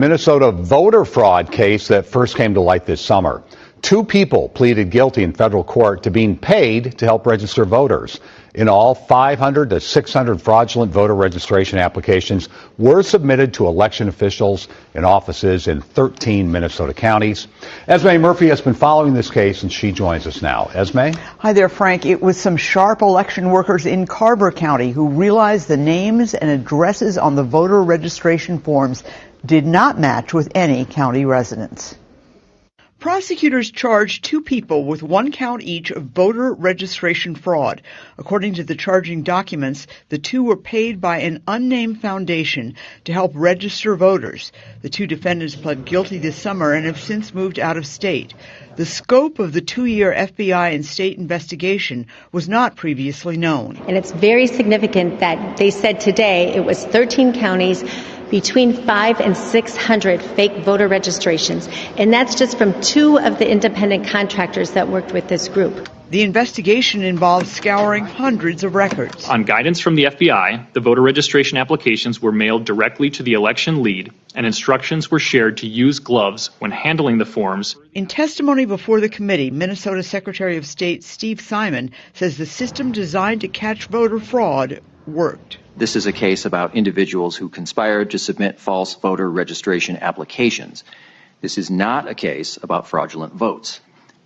Minnesota voter fraud case that first came to light this summer. Two people pleaded guilty in federal court to being paid to help register voters. In all, 500 to 600 fraudulent voter registration applications were submitted to election officials in offices in 13 Minnesota counties. Esme Murphy has been following this case, and she joins us now. Esme? Hi there, Frank. It was some sharp election workers in Carver County who realized the names and addresses on the voter registration forms did not match with any county residents. Prosecutors charged two people with one count each of voter registration fraud. According to the charging documents, the two were paid by an unnamed foundation to help register voters. The two defendants pled guilty this summer and have since moved out of state. The scope of the 2-year FBI and state investigation was not previously known. And it's very significant that they said today it was 13 counties, between 500 and 600 fake voter registrations. And that's just from two of the independent contractors that worked with this group. The investigation involves scouring hundreds of records. On guidance from the FBI, the voter registration applications were mailed directly to the election lead, and instructions were shared to use gloves when handling the forms. In testimony before the committee, Minnesota Secretary of State Steve Simon says the system designed to catch voter fraud worked. This is a case about individuals who conspired to submit false voter registration applications. This is not a case about fraudulent votes.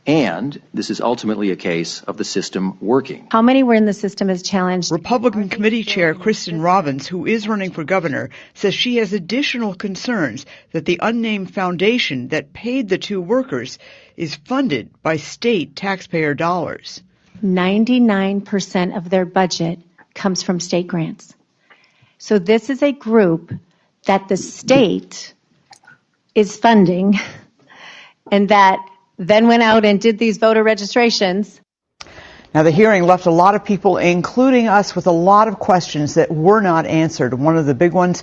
And this is ultimately a case of the system working. How many were in the system is challenged. Republican Committee Chair Kristen Robbins, who is running for governor, says she has additional concerns that the unnamed foundation that paid the two workers is funded by state taxpayer dollars. 99% of their budget comes from state grants. So this is a group that the state is funding and that then went out and did these voter registrations. Now, the hearing left a lot of people, including us, with a lot of questions that were not answered. One of the big ones.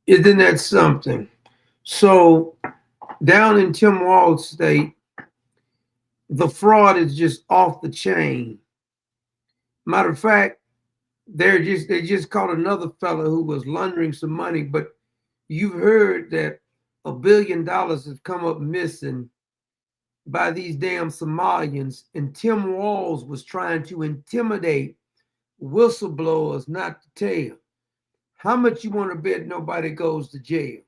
Isn't that something? So down in Tim Walz state, the fraud is just off the chain. Matter of fact, they just caught another fellow who was laundering some money, but you've heard that $1 billion has come up missing by these damn Somalians, and Tim Walz was trying to intimidate whistleblowers not to tell. How much you want to bet nobody goes to jail?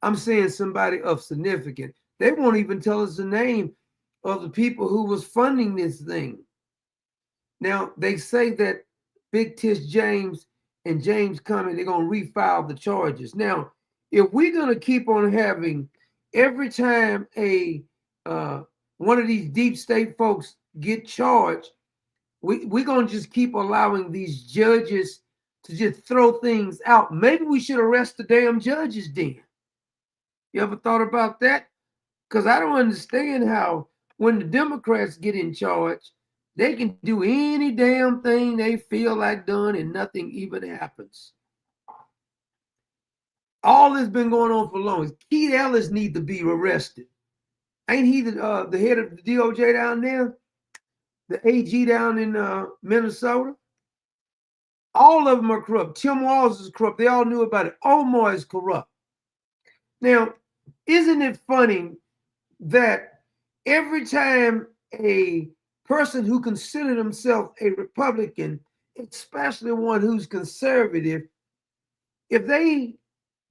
I'm saying somebody of significance. They won't even tell us the name of the people who was funding this thing. Now, they say that Big Tish James and James Cummings, they're going to refile the charges. Now, if we're going to keep on having every time one of these deep state folks get charged, we're going to just keep allowing these judges to just throw things out. Maybe we should arrest the damn judges then. You ever thought about that? Because I don't understand how when the Democrats get in charge, they can do any damn thing they feel like doing and nothing even happens. All this been going on for long. Keith Ellis needs to be arrested. Ain't he the head of the DOJ down there? The AG down in Minnesota? All of them are corrupt. Tim Walz is corrupt. They all knew about it. Omar is corrupt. Now, isn't it funny that every time a person who considered himself a Republican, especially one who's conservative, if they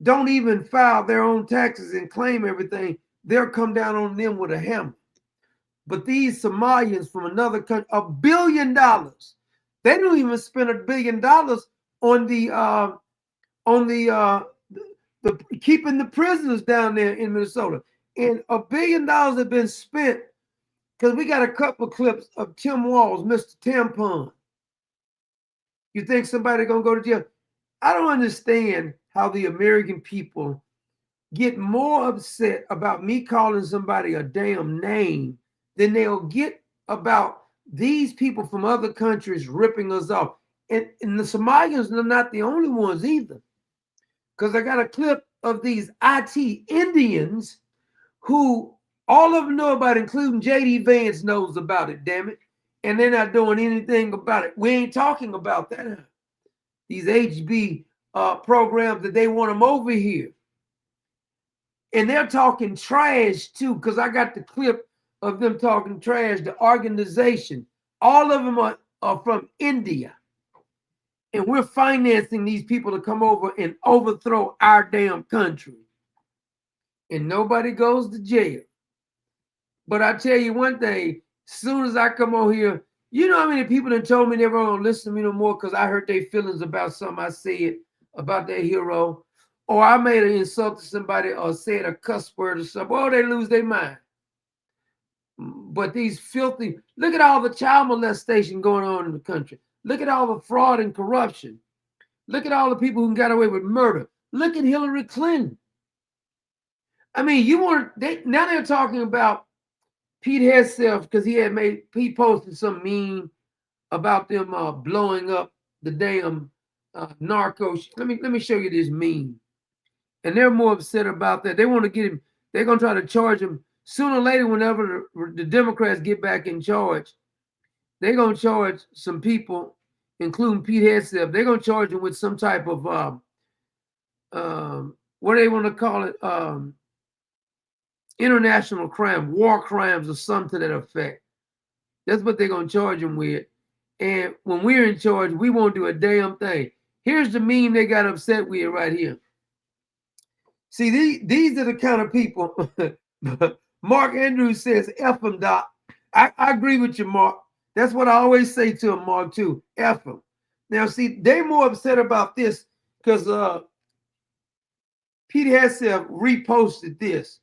don't even file their own taxes and claim everything, they'll come down on them with a hammer. But these Somalians from another country, $1 billion, they don't even spend $1 billion on the keeping the prisoners down there in Minnesota. And $1 billion have been spent because we got a couple of clips of Tim Walz, Mr. Tampon. You think somebody gonna go to jail? I don't understand how the American people get more upset about me calling somebody a damn name than they'll get about these people from other countries ripping us off. And the Somalians are not the only ones either. Because I got a clip of these IT Indians who all of them know about it, including JD Vance knows about it, damn it. And they're not doing anything about it. We ain't talking about that. These HB programs that they want them over here. And they're talking trash too, because I got the clip of them talking trash, the organization. All of them are from India. And we're financing these people to come over and overthrow our damn country. And nobody goes to jail. But I tell you one thing, as soon as I come on here, you know how many people that told me they weren't gonna listen to me no more because I hurt their feelings about something I said about their hero, or I made an insult to somebody or said a cuss word or something. Oh, they lose their mind. But these filthy, look at all the child molestation going on in the country. Look at all the fraud and corruption. Look at all the people who got away with murder. Look at Hillary Clinton. I mean, now they're talking about Pete Hegseth because he posted some meme about them blowing up the damn narcos. Let me show you this meme. And they're more upset about that. They want to get him, they're gonna try to charge him sooner or later, whenever the Democrats get back in charge. They're gonna charge some people, including Pete Hegseth. They're gonna charge him with some type of what do they want to call it? International crime, war crimes, or something to that effect. That's what they're going to charge him with. And when we're in charge, we won't do a damn thing. Here's the meme they got upset with right here. See, these are the kind of people. Mark Andrews says, F them, Doc. I agree with you, Mark. That's what I always say to him, Mark, too. F them. Now, see, they're more upset about this because Pete Hegseth reposted this.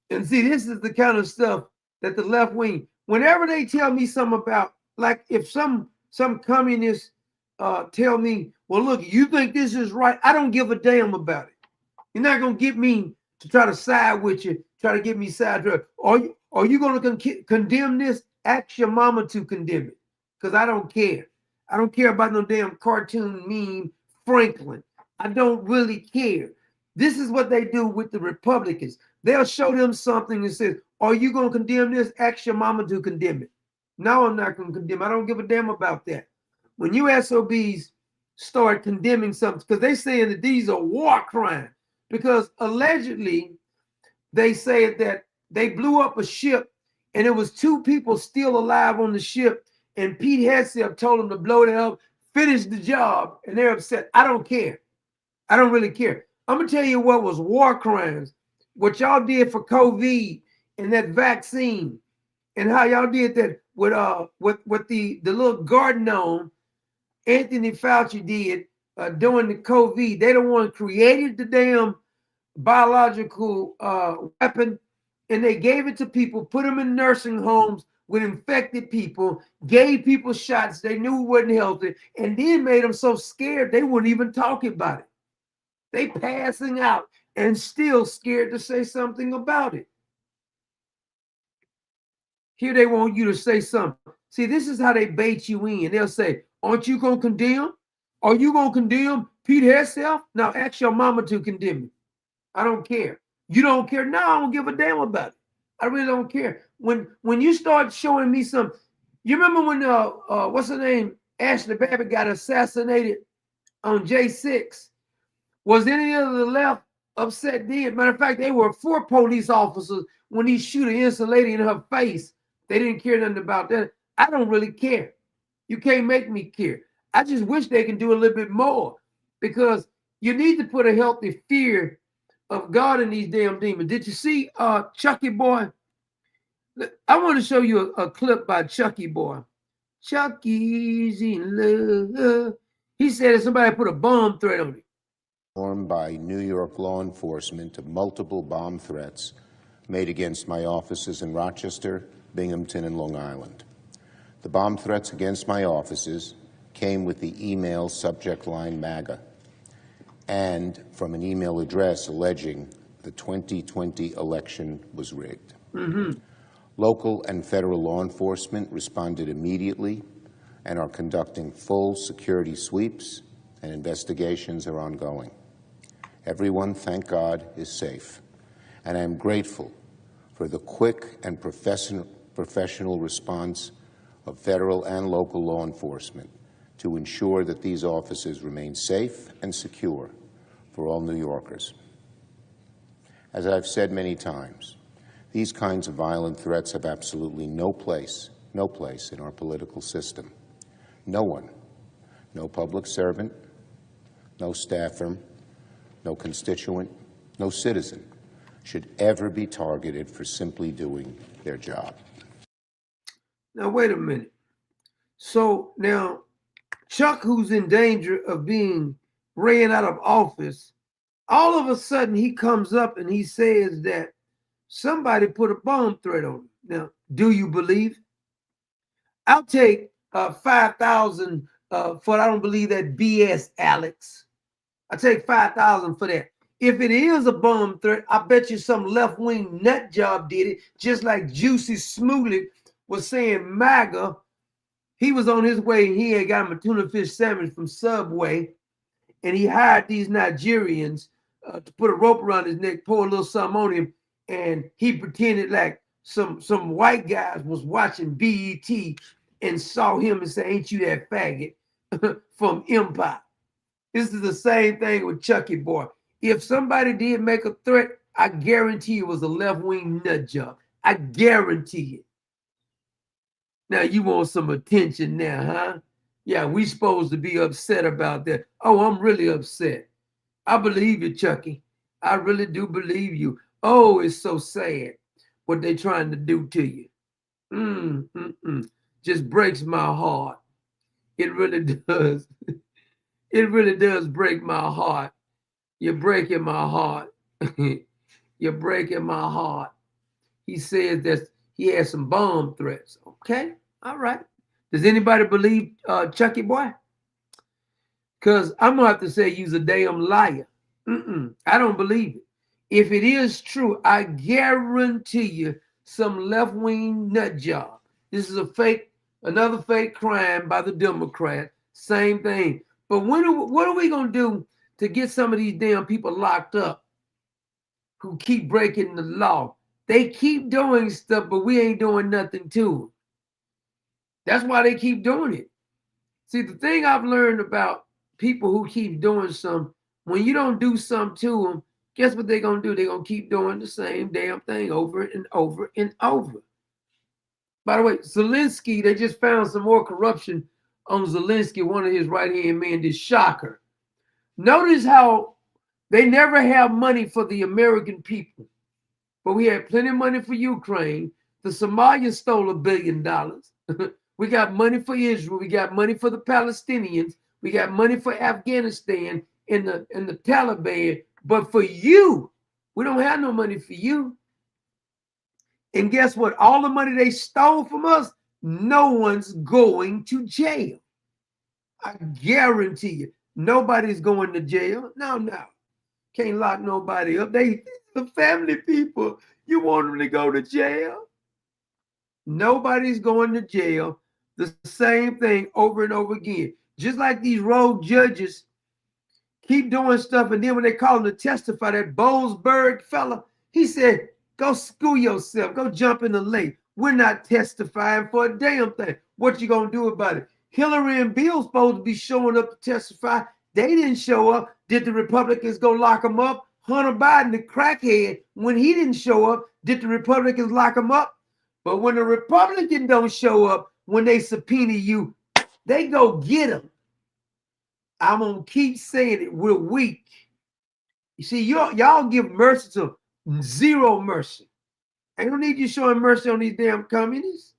And see, this is the kind of stuff that the left wing, whenever they tell me something about, like if some communists tell me, well, look, you think this is right, I don't give a damn about it. You're not going to get me to try to side with you, try to get me sidetracked. Are you going to condemn this? Ask your mama to condemn it, because I don't care. I don't care about no damn cartoon meme Franklin. I don't really care. This is what they do with the Republicans. They'll show them something and say, are you going to condemn this? Ask your mama to condemn it. No, I'm not going to condemn it. I don't give a damn about that. When you SOBs start condemning something, because they're saying that these are war crimes, because allegedly they say that they blew up a ship and it was 2 people still alive on the ship, and Pete Hegseth told them to blow it up, finish the job, and they're upset. I don't care. I don't really care. I'm going to tell you what was war crimes. What y'all did for COVID and that vaccine, and how y'all did that with the little garden gnome Anthony Fauci did during the COVID. They don't want to create the damn biological weapon, and they gave it to people, put them in nursing homes with infected people, gave people shots they knew wasn't healthy, and then made them so scared they wouldn't even talk about it. They passing out and still scared to say something about it. Here they want you to say something. See, this is how they bait you in. They'll say, aren't you going to condemn? Are you going to condemn Pete Hegseth? Now ask your mama to condemn me. I don't care. You don't care? No, I don't give a damn about it. I really don't care. When you start showing me some, you remember when what's her name? Ashley Babbitt got assassinated on J6. Was any of the left upset then? Matter of fact, they were 4 police officers when he shoot an innocent lady in her face. They didn't care nothing about that. I don't really care. You can't make me care. I just wish they can do a little bit more, because you need to put a healthy fear of God in these damn demons. Did you see Chucky Boy? I want to show you a clip by Chucky Boy. Chucky's in love. He said that somebody put a bomb threat on him. Informed by New York law enforcement of multiple bomb threats made against my offices in Rochester, Binghamton, and Long Island. The bomb threats against my offices came with the email subject line MAGA and from an email address alleging the 2020 election was rigged. Local and federal law enforcement responded immediately and are conducting full security sweeps, and investigations are ongoing. Everyone, thank God, is safe, and I am grateful for the quick and professional response of federal and local law enforcement to ensure that these offices remain safe and secure for all New Yorkers. As I've said many times, these kinds of violent threats have absolutely no place in our political system. No one, no public servant, no staffer, no constituent, no citizen should ever be targeted for simply doing their job. Now, wait a minute. So now, Chuck, who's in danger of being ran out of office, all of a sudden he comes up and he says that somebody put a bomb threat on him. Now, do you believe? I'll take 5,000 for I don't believe that BS, Alex. I take 5,000 for that. If it is a bomb threat, I bet you some left-wing nut job did it, just like Juicy Smollett was saying MAGA. He was on his way, he had got him a tuna fish sandwich from Subway, and he hired these Nigerians to put a rope around his neck, pour a little something on him, and he pretended like some white guys was watching BET and saw him and said, "Ain't you that faggot from Empire?" This is the same thing with Chucky Boy. If somebody did make a threat, I guarantee it was a left-wing nut job. I guarantee it. Now you want some attention now, huh? Yeah, we supposed to be upset about that. Oh, I'm really upset. I believe you, Chucky. I really do believe you. Oh, it's so sad what they trying to do to you. Just breaks my heart. It really does. It really does break my heart. You're breaking my heart. You're breaking my heart. He says that he has some bomb threats. Okay, all right. Does anybody believe Chucky Boy? Because I'm gonna have to say you's a damn liar. I don't believe it. If it is true, I guarantee you some left-wing nut job. This is another fake crime by the Democrats. Same thing. But what are we gonna do to get some of these damn people locked up who keep breaking the law? They keep doing stuff, but we ain't doing nothing to them. That's why they keep doing it. See, the thing I've learned about people who keep doing something, when you don't do something to them, guess what they're going to do? They're going to keep doing the same damn thing over and over and over. By the way, Zelensky, they just found some more corruption on Zelensky, one of his right-hand men, this shocker. Notice how they never have money for the American people. But we had plenty of money for Ukraine. The Somalians stole $1 billion. We got money for Israel. We got money for the Palestinians. We got money for Afghanistan and the Taliban. But for you, we don't have no money for you. And guess what? All the money they stole from us, no one's going to jail. I guarantee you, nobody's going to jail. No. Can't lock nobody up. They the family people. You want them to go to jail? Nobody's going to jail. The same thing over and over again. Just like these rogue judges keep doing stuff, and then when they call him to testify, that Bollesberg fella, he said, "Go school yourself. Go jump in the lake. We're not testifying for a damn thing. What you gonna do about it?" Hillary and Bill supposed to be showing up to testify. They didn't show up. Did the Republicans go lock them up? Hunter Biden, the crackhead, when he didn't show up, did the Republicans lock him up? But when the Republicans don't show up, when they subpoena you, they go get them. I'm gonna keep saying it. We're weak. You see, y'all give mercy to zero mercy. Ain't no need you showing mercy on these damn communists.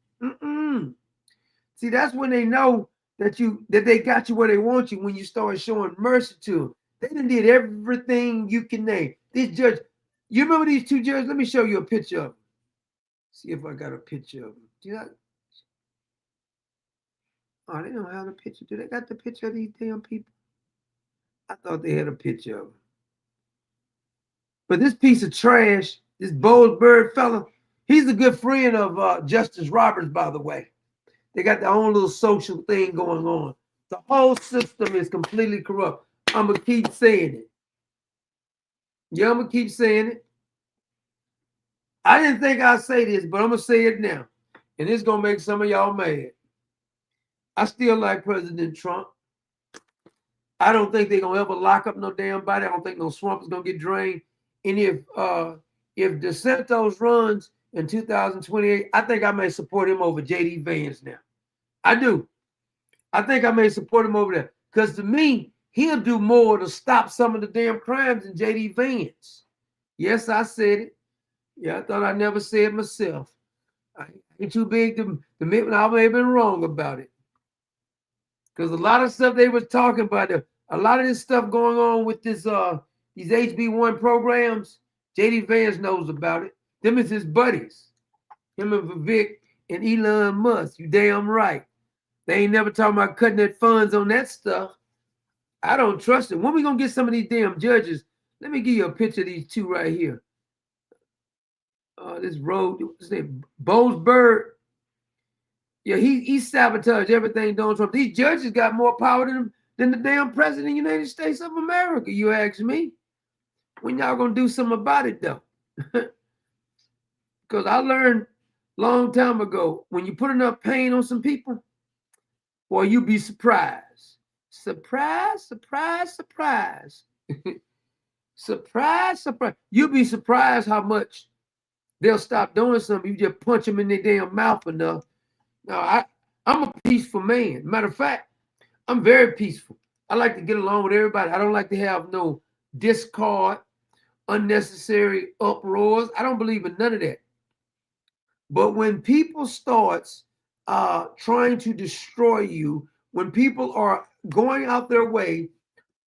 See, that's when they know that they got you where they want you, when you start showing mercy to them. They done did everything you can name. This judge, you remember these two judges? Let me show you a picture of them. See if I got a picture of them. Oh, they don't have a picture. Do they got the picture of these damn people? I thought they had a picture of them. But this piece of trash, this Bollesberg fella, he's a good friend of Justice Roberts, by the way. They got their own little social thing going on. The whole system is completely corrupt. I'm going to keep saying it. Yeah, I'm going to keep saying it. I didn't think I'd say this, but I'm going to say it now. And it's going to make some of y'all mad. I still like President Trump. I don't think they're going to ever lock up no damn body. I don't think no swamp is going to get drained. And if DeSantis runs in 2028, I think I may support him over J.D. Vance now. I do. I think I may support him over there. Because to me, he'll do more to stop some of the damn crimes than J.D. Vance. Yes, I said it. Yeah, I thought I never said it myself. I ain't too big to admit I may have been wrong about it. Because a lot of stuff they were talking about, a lot of this stuff going on with this these HB1 programs, J.D. Vance knows about it. Them is his buddies. Him and Vivek and Elon Musk. You damn right. They ain't never talking about cutting their funds on that stuff. I don't trust it. When we gonna get some of these damn judges? Let me give you a picture of these two right here. This road, what's his name? Boasberg. Yeah, he sabotaged everything Donald Trump. These judges got more power than the damn president of the United States of America, you ask me. When y'all gonna do something about it though? Because I learned a long time ago, when you put enough pain on some people, boy, you be surprised. Surprise, surprise, surprise. Surprise, surprise. You'll be surprised how much they'll stop doing something. You just punch them in their damn mouth enough. Now, I'm a peaceful man. Matter of fact, I'm very peaceful. I like to get along with everybody. I don't like to have no discord, unnecessary uproars. I don't believe in none of that. But when people starts trying to destroy you, when people are going out their way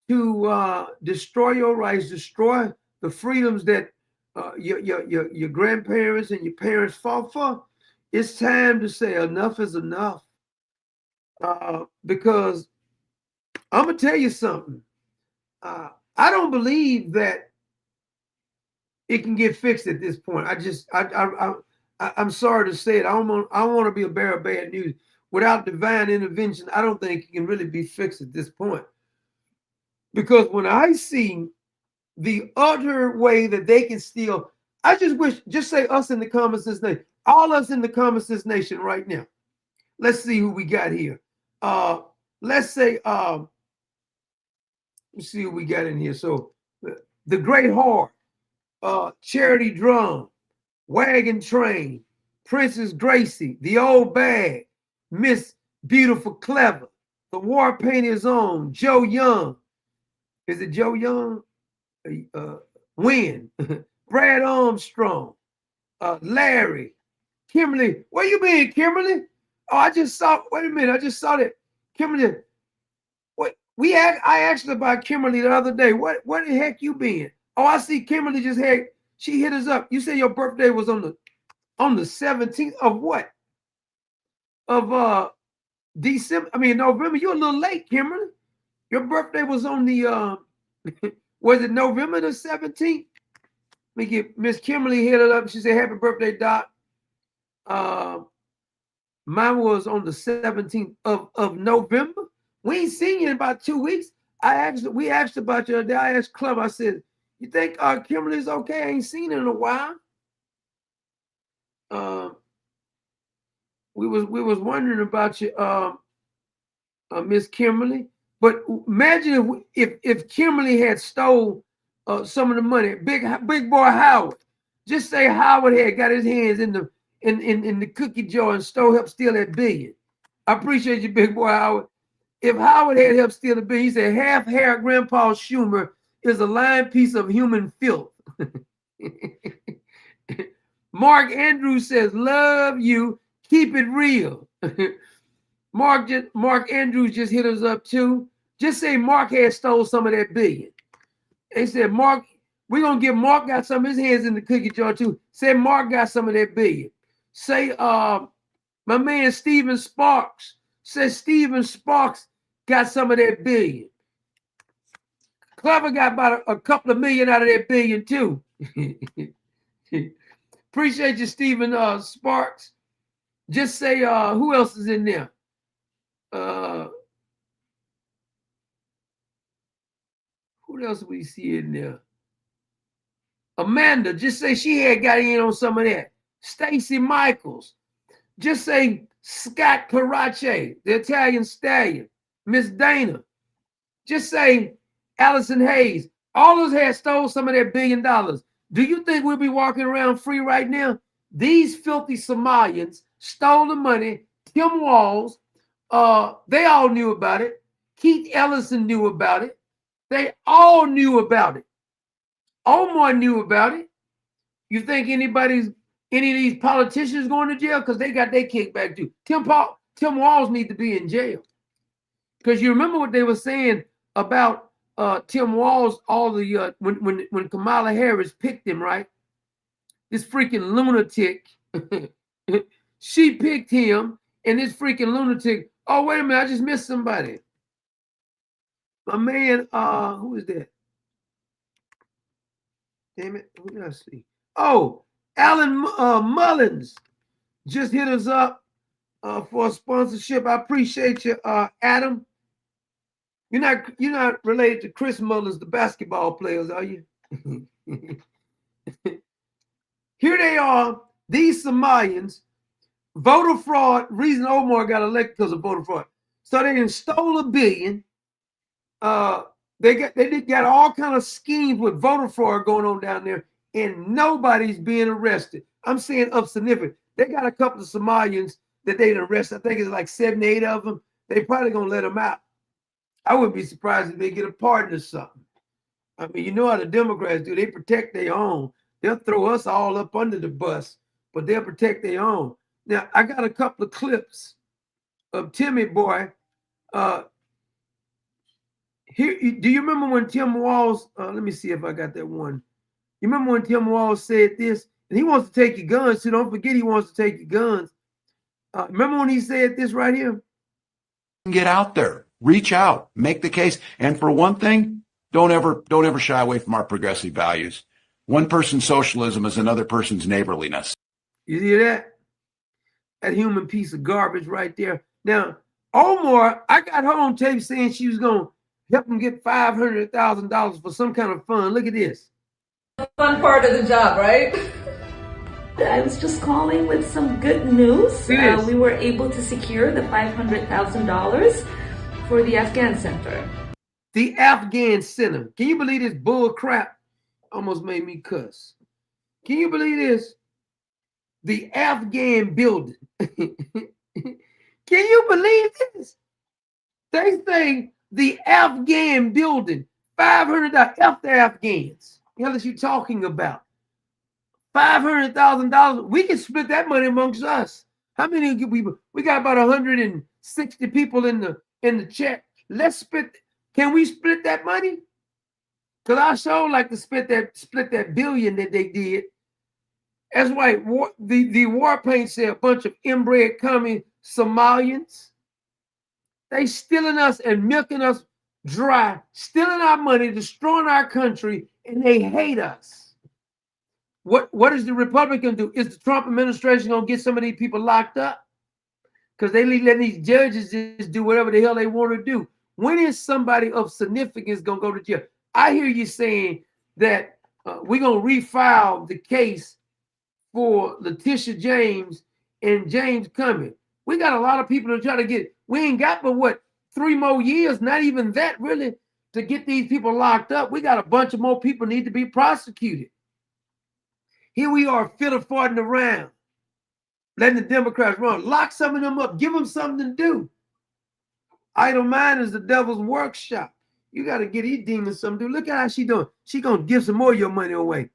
to destroy your rights, destroy the freedoms that your grandparents and your parents fought for, it's time to say enough is enough. Because I'm gonna tell you something. I don't believe that it can get fixed at this point. I'm sorry to say it. I don't want to be a bearer of bad news. Without divine intervention, I don't think it can really be fixed at this point. Because when I see the utter way that they can steal, I just wish, just say us in the Common Sense Nation, all us in the Common Sense Nation right now. Let's see who we got here. Let's say, let's see who we got in here. So, the Great Heart, Charity Drum, Wagon Train, Princess Gracie, The Old Bag, Miss Beautiful Clever, The War Painter's Own, Joe Young. Is it Joe Young? Win. Brad Armstrong, Larry, Kimberly. Where you been, Kimberly? Oh, I just saw, wait a minute, I just saw that. Kimberly, what I asked her about Kimberly the other day. Where the heck you been? Oh, I see Kimberly just had, she hit us up. You said your birthday was on the 17th of what? Of December, November. You're a little late, Kimberly. Your birthday was on the was it November the 17th? Let me get Miss Kimberly hit it up. She said, happy birthday, Doc. Mine was on the 17th of November. We ain't seen you in about 2 weeks. We asked about you the other day. I asked Clever, I said, you think Kimberly's okay? I ain't seen her in a while. We was wondering about you, Miss Kimberly. But imagine if Kimberly had stole some of the money. Big boy Howard. Just say Howard had got his hands in the cookie jar and helped steal that billion. I appreciate you, big boy Howard. If Howard had helped steal the billion, he said half hair Grandpa Schumer is a lying piece of human filth. Mark Andrews says, love you, keep it real. Mark Andrews just hit us up too. Just say Mark had stole some of that billion. They said, Mark, we're going to give Mark got some of his hands in the cookie jar too. Say Mark got some of that billion. Say my man Steven Sparks. Says Steven Sparks got some of that billion. Clever got about a couple of million out of that billion too. Appreciate you, Steven Sparks. Just say who else is in there? Who else we see in there? Amanda, just say she had got in on some of that. Stacy Michaels. Just say Scott Clarace, the Italian stallion. Miss Dana. Just say Allison Hayes. All those had stole some of that $1 billion. Do you think we'll be walking around free right now? These filthy Somalians stole the money. Tim Walz, they all knew about it. Keith Ellison knew about it. They all knew about it. Omar knew about it. You think any of these politicians going to jail? Because they got their kickback too. Tim Walz need to be in jail. Because you remember what they were saying about Tim Walz, all the when Kamala Harris picked him, right? This freaking lunatic, she picked him, and this freaking lunatic. Oh, wait a minute, I just missed somebody. My man, who is that? Damn it, who did I see? Oh, Alan Mullins just hit us up for a sponsorship. I appreciate you, Adam. You're not related to Chris Mullins, the basketball players, are you? Here they are, these Somalians, voter fraud. Reason Omar got elected because of voter fraud. So they stole $1 billion. They got all kind of schemes with voter fraud going on down there, and nobody's being arrested. I'm saying of significance. They got a couple of Somalians that they arrested. I think it's like 7, 8 of them. They probably gonna let them out. I wouldn't be surprised if they get a pardon or something. I mean, you know how the Democrats do. They protect their own. They'll throw us all up under the bus, but they'll protect their own. Now, I got a couple of clips of Timmy Boy. Here, do you remember when Tim Walz, let me see if I got that one. You remember when Tim Walz said this? And he wants to take your guns, so don't forget he wants to take your guns. Remember when he said this right here? Get out there, reach out, make the case. And for one thing, don't ever shy away from our progressive values. One person's socialism is another person's neighborliness. You see that? That human piece of garbage right there. Now, Omar, I got her on tape saying she was going to help him get $500,000 for some kind of fund. Look at this. Fun part of the job, right? I was just calling with some good news. We were able to secure the $500,000 for the Afghan Center. The Afghan Center. Can you believe this bull crap? Almost made me cuss. Can you believe this? The Afghan building. Can you believe this? They say the Afghan building, $500. F the Afghans. What the hell is you talking about? $500,000. We can split that money amongst us. How many we got about 160 people in the chat. Let's split. Can we split that money? Because I sure like to split that billion that they did. That's why the war paint said a bunch of inbred commie Somalians. They stealing us and milking us dry, stealing our money, destroying our country, and they hate us. What is the Republican do? Is the Trump administration gonna get some of these people locked up? Because they let these judges just do whatever the hell they want to do. When is somebody of significance gonna go to jail? I hear you saying that we're gonna refile the case for Letitia James and James Cummings. We got a lot of people to try to get. We ain't got but what, 3 more years, not even that really, to get these people locked up. We got a bunch of more people need to be prosecuted. Here we are fiddle-farting around, letting the Democrats run. Lock some of them up. Give them something to do. Idle mind is the devil's workshop. You got to get these demons something to do. Look at how she doing. She going to give some more of your money away.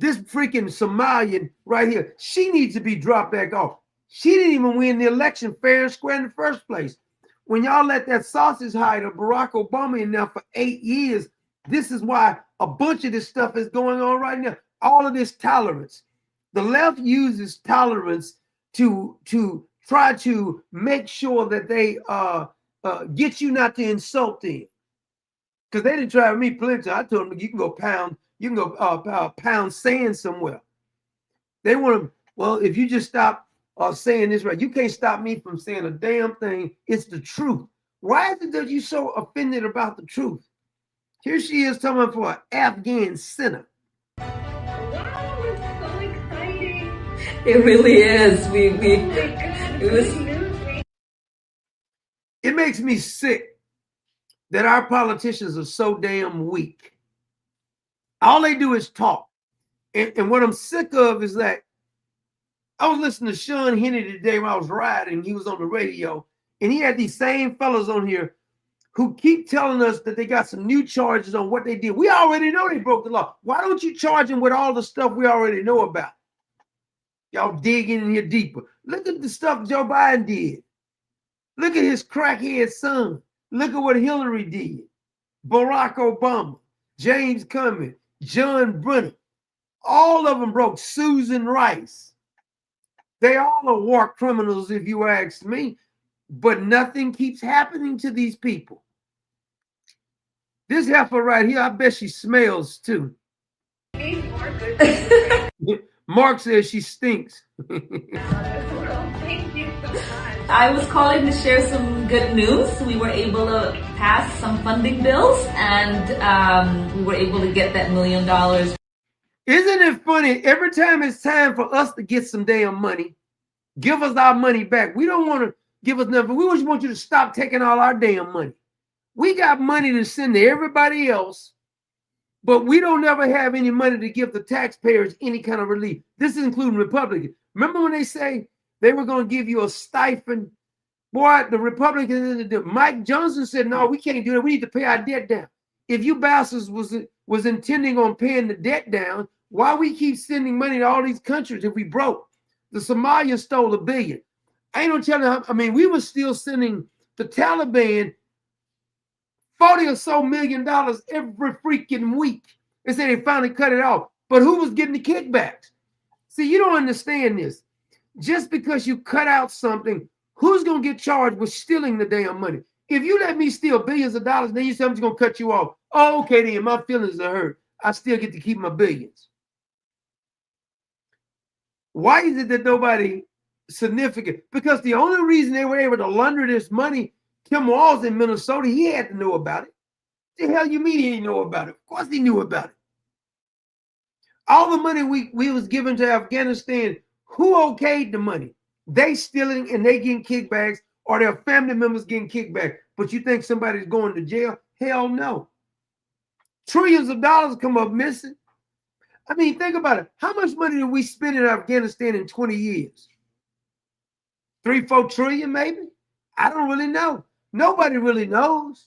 This freaking Somalian right here, she needs to be dropped back off. She didn't even win the election fair and square in the first place. When y'all let that sausage hider Barack Obama in there for 8 years, this is why a bunch of this stuff is going on right now. All of this tolerance. The left uses tolerance to try to make sure that they get you not to insult them. Because they didn't try with me plenty. I told them you can go pound sand somewhere. They want to, well, if you just stop saying this right, you can't stop me from saying a damn thing. It's the truth. Why is it that you so offended about the truth? Here she is talking for an Afghan center. Wow, it's so exciting. It really is. It makes me sick that our politicians are so damn weak. All they do is talk. And what I'm sick of is that I was listening to Sean Hannity today when I was riding. He was on the radio, and he had these same fellas on here who keep telling us that they got some new charges on what they did. We already know they broke the law. Why don't you charge them with all the stuff we already know about? Y'all digging in here deeper. Look at the stuff Joe Biden did. Look at his crackhead son. Look at what Hillary did. Barack Obama, James Comey, John Brennan. All of them broke. Susan Rice. They all are war criminals, if you ask me. But nothing keeps happening to these people. This heifer right here, I bet she smells too. Mark says she stinks. Thank you so much. I was calling to share some good news. We were able to pass some funding bills, and we were able to get that $1 million. Isn't it funny? Every time it's time for us to get some damn money, give us our money back. We don't want to give us nothing. We just want you to stop taking all our damn money. We got money to send to everybody else, but we don't ever have any money to give the taxpayers any kind of relief. This is including Republicans. Remember when they say they were going to give you a stipend? Boy, the Republicans, Mike Johnson said, no, we can't do that. We need to pay our debt down. If you bastards was intending on paying the debt down, why we keep sending money to all these countries if we broke? The Somalians stole $1 billion. I ain't gonna tell you. I mean, we were still sending the Taliban $40 or so million every freaking week. They said they finally cut it off. But who was getting the kickbacks? See, you don't understand this. Just because you cut out something, who's gonna get charged with stealing the damn money? If you let me steal billions of dollars, then you say I'm just gonna cut you off. Oh, okay, then my feelings are hurt. I still get to keep my billions. Why is it that nobody significant? Because the only reason they were able to launder this money, Tim Walz in Minnesota, he had to know about it. The hell you mean he didn't know about it? Of course he knew about it. All the money we was given to Afghanistan, who okayed the money? They stealing and they getting kickbacks, or their family members getting kickback. But you think somebody's going to jail? Hell no. Trillions of dollars come up missing. I mean, think about it. How much money did we spend in Afghanistan in 20 years? 3-4 trillion, maybe? I don't really know. Nobody really knows.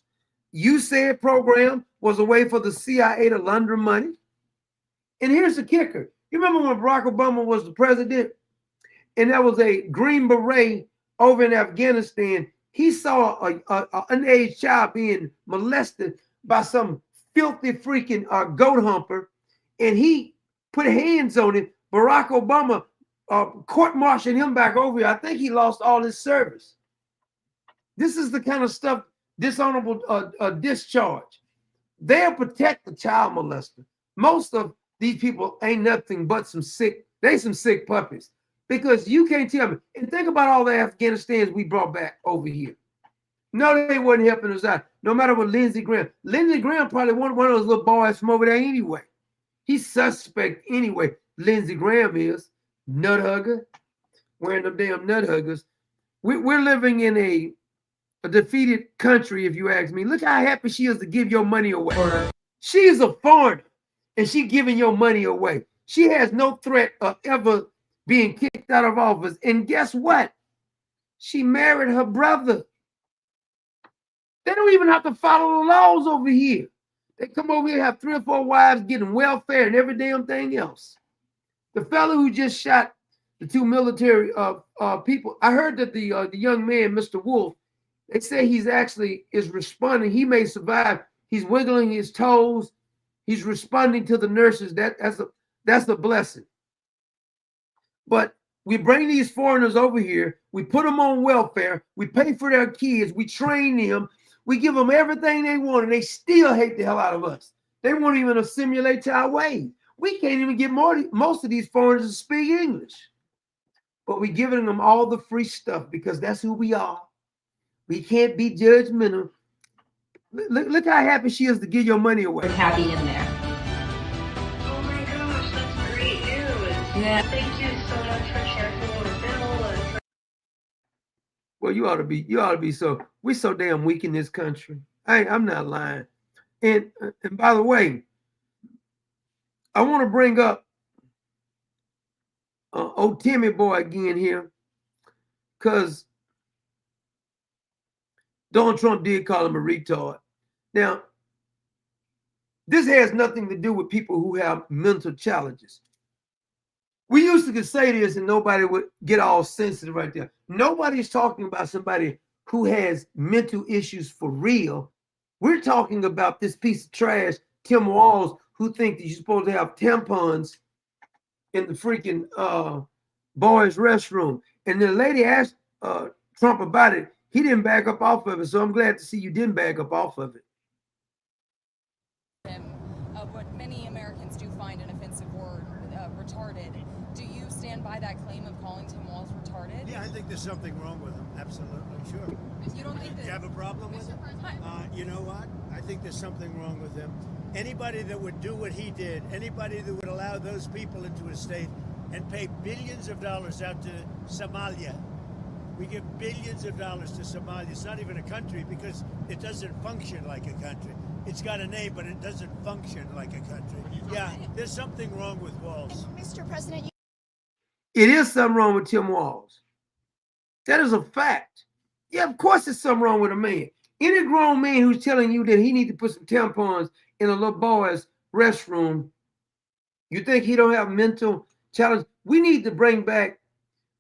USAID program was a way for the CIA to launder money. And here's the kicker. You remember when Barack Obama was the president and there was a Green Beret over in Afghanistan? He saw an underage child being molested by some filthy freaking goat humper, and he put hands on it. Barack Obama court-martialed him back over here. I think he lost all his service. This is the kind of stuff, dishonorable discharge. They'll protect the child molester. Most of these people ain't nothing but some sick puppies. Because you can't tell me. And think about all the Afghanistans we brought back over here. No, they wasn't helping us out. No matter what Lindsey Graham. Lindsey Graham probably one of those little boys from over there anyway. He's suspect anyway. Lindsey Graham is. Nut hugger. Wearing them damn nut huggers. We're living in a defeated country, if you ask me. Look how happy she is to give your money away. She is a foreigner, and she giving your money away. She has no threat of ever being kicked out of office. And guess what? She married her brother. They don't even have to follow the laws over here. They come over here, have 3 or 4 wives, getting welfare and every damn thing else. The fellow who just shot the 2 military people, I heard that the young man, Mr. Wolf, they say he's actually is responding. He may survive. He's wiggling his toes. He's responding to the nurses. That's a blessing. But we bring these foreigners over here. We put them on welfare. We pay for their kids. We train them. We give them everything they want, and they still hate the hell out of us. They won't even assimilate to our ways. We can't even get most of these foreigners to speak English. But we're giving them all the free stuff because that's who we are. We can't be judgmental. Look how happy she is to give your money away. We're happy in there. Oh my gosh, that's great news. Yeah. Thank you so much for sharing the bill. Well, you ought to be we're so damn weak in this country. I'm not lying. And by the way, I want to bring up old Timmy boy again here, because Donald Trump did call him a retard. Now, this has nothing to do with people who have mental challenges. We used to say this and nobody would get all sensitive right there. Nobody's talking about somebody who has mental issues for real. We're talking about this piece of trash, Tim Walz, who thinks that you're supposed to have tampons in the freaking boys' restroom. And the lady asked Trump about it. He didn't back up off of it. So I'm glad to see you didn't back up off of it. Of what many Americans do find an offensive word, retarded. Do you stand by that claim of calling Tim Walz retarded? Yeah, I think there's something wrong with him. Absolutely, sure. You don't think that? You have a problem with him? You know what? I think there's something wrong with him. Anybody that would do what he did, anybody that would allow those people into a state and pay billions of dollars out to Somalia. We give billions of dollars to Somalia. It's not even a country because it doesn't function like a country. It's got a name, but it doesn't function like a country. Yeah, there's something wrong with Walz. Mr. President, It is something wrong with Tim Walz. That is a fact. Yeah, of course there's something wrong with a man. Any grown man who's telling you that he needs to put some tampons in a little boy's restroom, you think he don't have mental challenge? We need to bring back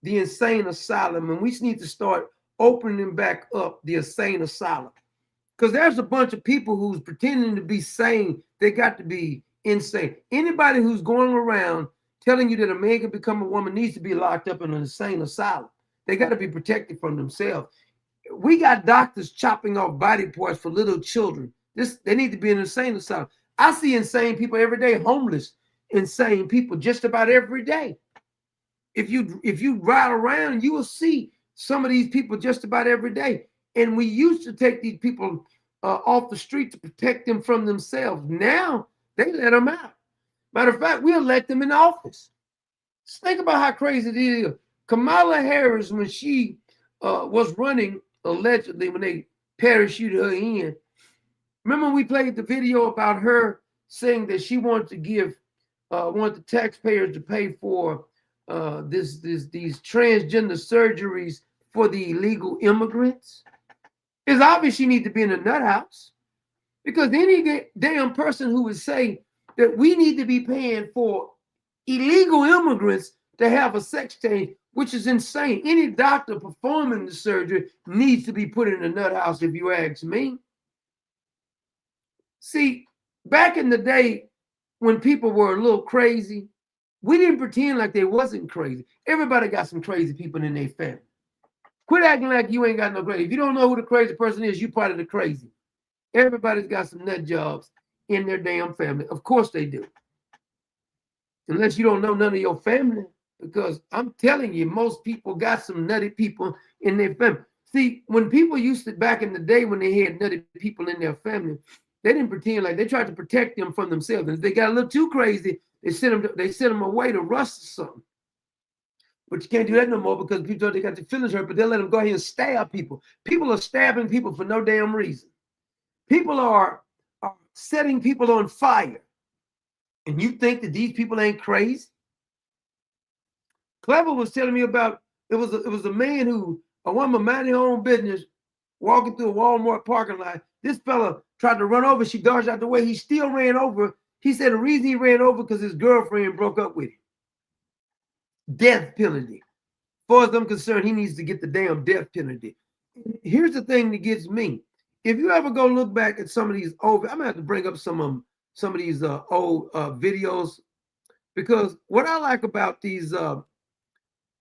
the insane asylum, and we need to start opening back up the insane asylum. Because there's a bunch of people who's pretending to be sane. They got to be insane. Anybody who's going around telling you that a man can become a woman needs to be locked up in an insane asylum. They got to be protected from themselves. We got doctors chopping off body parts for little children. They need to be in an insane asylum. I see insane people every day, homeless, insane people just about every day. If you ride around, you will see some of these people just about every day. And we used to take these people off the street to protect them from themselves. Now they let them out. Matter of fact, we'll let them in office. Just think about how crazy it is. Kamala Harris, when she was running, allegedly, when they parachuted her in, remember when we played the video about her saying that she wanted to give, wanted the taxpayers to pay for these transgender surgeries for the illegal immigrants? It's obvious she needs to be in a nut house, because any damn person who would say that we need to be paying for illegal immigrants to have a sex change, which is insane. Any doctor performing the surgery needs to be put in a nut house, if you ask me. See, back in the day when people were a little crazy, we didn't pretend like they wasn't crazy. Everybody got some crazy people in their family. Quit acting like you ain't got no crazy. If you don't know who the crazy person is, you part of the crazy. Everybody's got some nut jobs in their damn family. Of course they do. Unless you don't know none of your family, because I'm telling you, most people got some nutty people in their family. See, when people used to, back in the day when they had nutty people in their family, they didn't pretend like, they tried to protect them from themselves. And if they got a little too crazy, they sent them away to rust or something. But you can't do that no more, because people, they got their feelings hurt, but they'll let them go ahead and stab people. People are stabbing people for no damn reason. People are setting people on fire. And you think that these people ain't crazy? Clever was telling me about, it was a man who, a woman minding her own business, walking through a Walmart parking lot. This fella tried to run over. She dodged out the way. He still ran over. He said the reason he ran over because his girlfriend broke up with him. Death penalty. As far as I'm concerned, he needs to get the damn death penalty. Here's the thing that gets me. If you ever go look back at some of these old, I'm gonna have to bring up some of these old videos, because what I like about these, like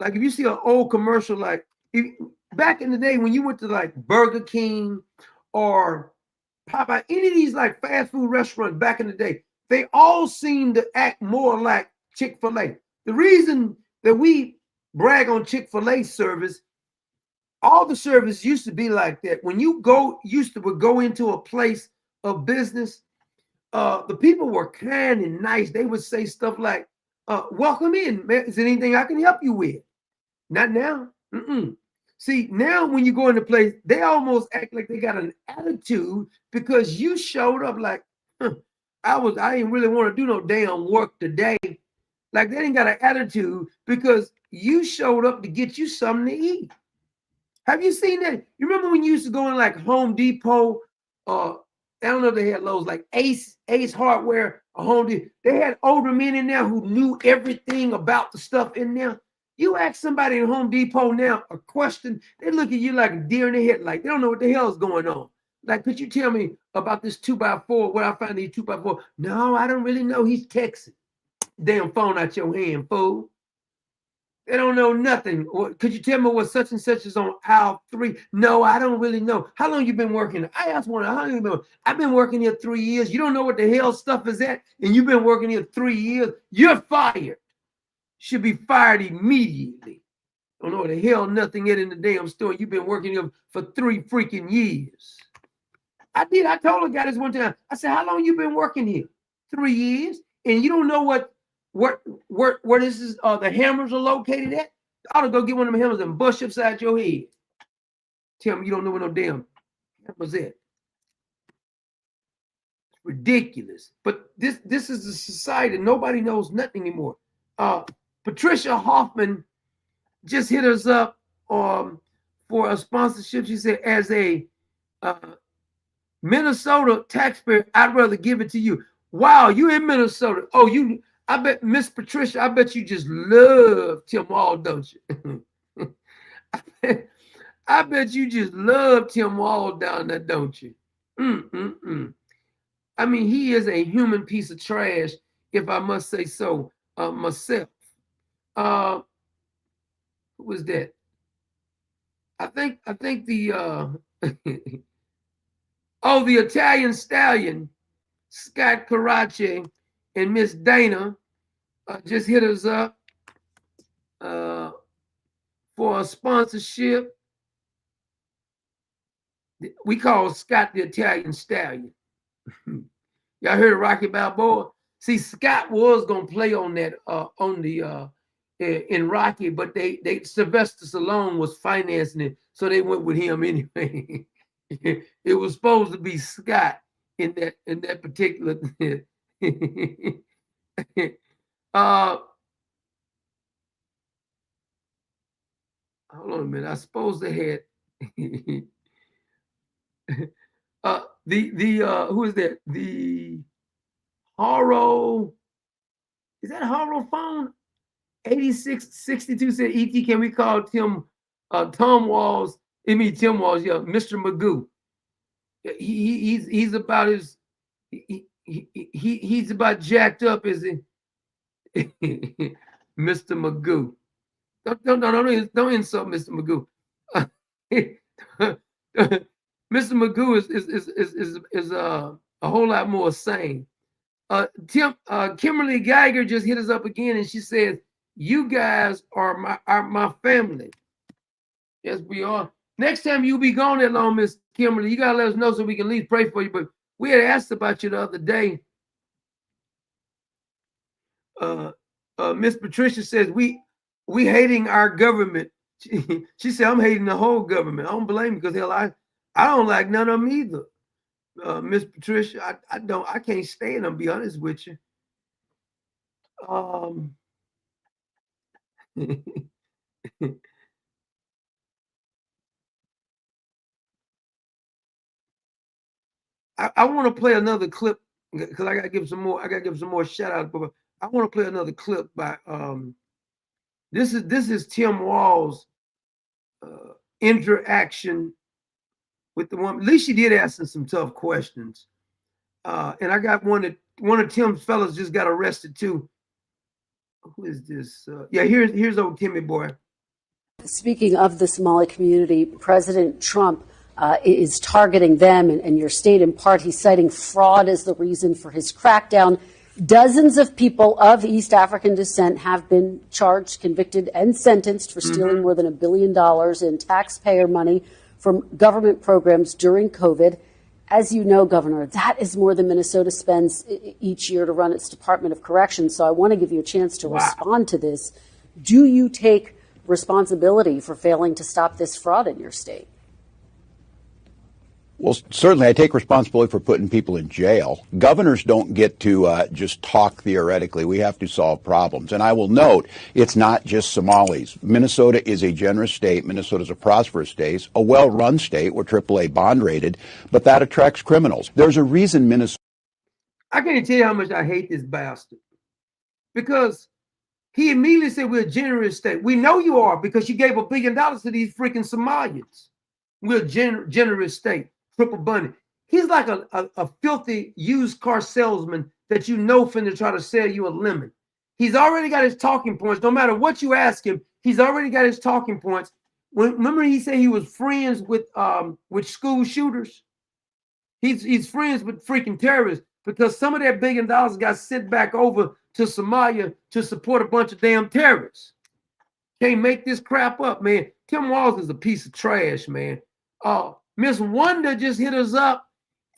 if you see an old commercial, like back in the day when you went to like Burger King or Popeye, any of these like fast food restaurants back in the day, they all seem to act more like Chick-fil-A. The reason that we brag on Chick-fil-A service, all the service used to be like that. When you would go into a place of business, the people were kind and nice. They would say stuff like, welcome in, man. Is there anything I can help you with? Not now. See, now when you go into place, they almost act like they got an attitude because you showed up like, I didn't really want to do no damn work today. Like they ain't got an attitude because you showed up to get you something to eat. Have you seen that? You remember when you used to go in like Home Depot, I don't know if they had Lowe's, like Ace Hardware or Home Depot. They had older men in there who knew everything about the stuff in there. You ask somebody in Home Depot now a question, they look at you like a deer in the headlight. They don't know what the hell is going on. Like, could you tell me about this 2x4, where I found these 2x4? No, I don't really know. He's texting. Damn phone out your hand, fool. They don't know nothing. Could you tell me what such and such is on aisle 3? No, I don't really know. How long you been working? I asked one, how long you been? I've been working here 3 years. You don't know what the hell stuff is at, and you've been working here 3 years. You're fired. Should be fired immediately. Don't know what the hell nothing yet in the damn store. You've been working here for 3 freaking years. I did. I told a guy this one time. I said, how long you been working here? 3 years. And you don't know where this is, the hammers are located at? I ought to go get one of them hammers and bust upside your head. Tell me you don't know where no damn hammers at. Ridiculous. But this is a society. Nobody knows nothing anymore. Patricia Hoffman just hit us up for a sponsorship. She said, as a Minnesota taxpayer, I'd rather give it to you. Wow, you in Minnesota. Oh, I bet Miss Patricia, I bet you just love Tim Walz, don't you? I bet you just love Tim Walz down there, don't you? I mean, he is a human piece of trash, if I must say so myself. Who was that? I think the the Italian Stallion, Scott Carace and Miss Dana just hit us up for a sponsorship. We call Scott the Italian Stallion. Y'all heard of Rocky Balboa? See, Scott was gonna play on that in Rocky, but they Sylvester Stallone was financing it, so they went with him anyway. It was supposed to be Scott in that particular. Hold on a minute. I suppose they had who is that? The Haro. Is that Haro phone? 8662 said, ET, can we call Tim Walz? Tim Walz, yeah, Mr. Magoo. He's about he's about jacked up, is he? Mr. Magoo. Don't insult Mr. Magoo. Mr. Magoo is a whole lot more sane. Kimberly Geiger just hit us up again, and she says, "You guys are my family." Yes, we are. Next time you be gone that long, Miss Kimberly, you gotta let us know so we can at least pray for you. But we had asked about you the other day. Miss Patricia says we hating our government. She said, I'm hating the whole government. I don't blame you, because hell, I don't like none of them either. Miss Patricia, I can't stand them, be honest with you. I want to play another clip because I gotta give some more shout out. But I want to play another clip by this is Tim Walz interaction with the woman. At least she did ask some tough questions. And I got one of Tim's fellas just got arrested too. Who is this? Yeah, here's old Timmy boy. Speaking of the Somali community, President Trump is targeting them and your state in part. He's citing fraud as the reason for his crackdown. Dozens of people of East African descent have been charged, convicted, and sentenced for stealing more than $1 billion in taxpayer money from government programs during COVID. As you know, Governor, that is more than Minnesota spends each year to run its Department of Corrections. So I want to give you a chance to respond to this. Do you take responsibility for failing to stop this fraud in your state? Well, certainly I take responsibility for putting people in jail. Governors don't get to just talk theoretically. We have to solve problems. And I will note, it's not just Somalis. Minnesota is a generous state. Minnesota is a prosperous state, a well-run state. We're AAA bond rated, but that attracts criminals. There's a reason Minnesota. I can't tell you how much I hate this bastard, because he immediately said we're a generous state. We know you are, because you gave $1 billion to these freaking Somalians. We're a generous state. Triple bunny. He's like a filthy used car salesman that you know finna try to sell you a lemon. He's already got his talking points. No matter what you ask him, he's already got his talking points. Remember he said he was friends with school shooters? He's friends with freaking terrorists, because some of that $1 billion got sent back over to Somalia to support a bunch of damn terrorists. Can't make this crap up, man. Tim Walz is a piece of trash, man. Miss Wonder just hit us up,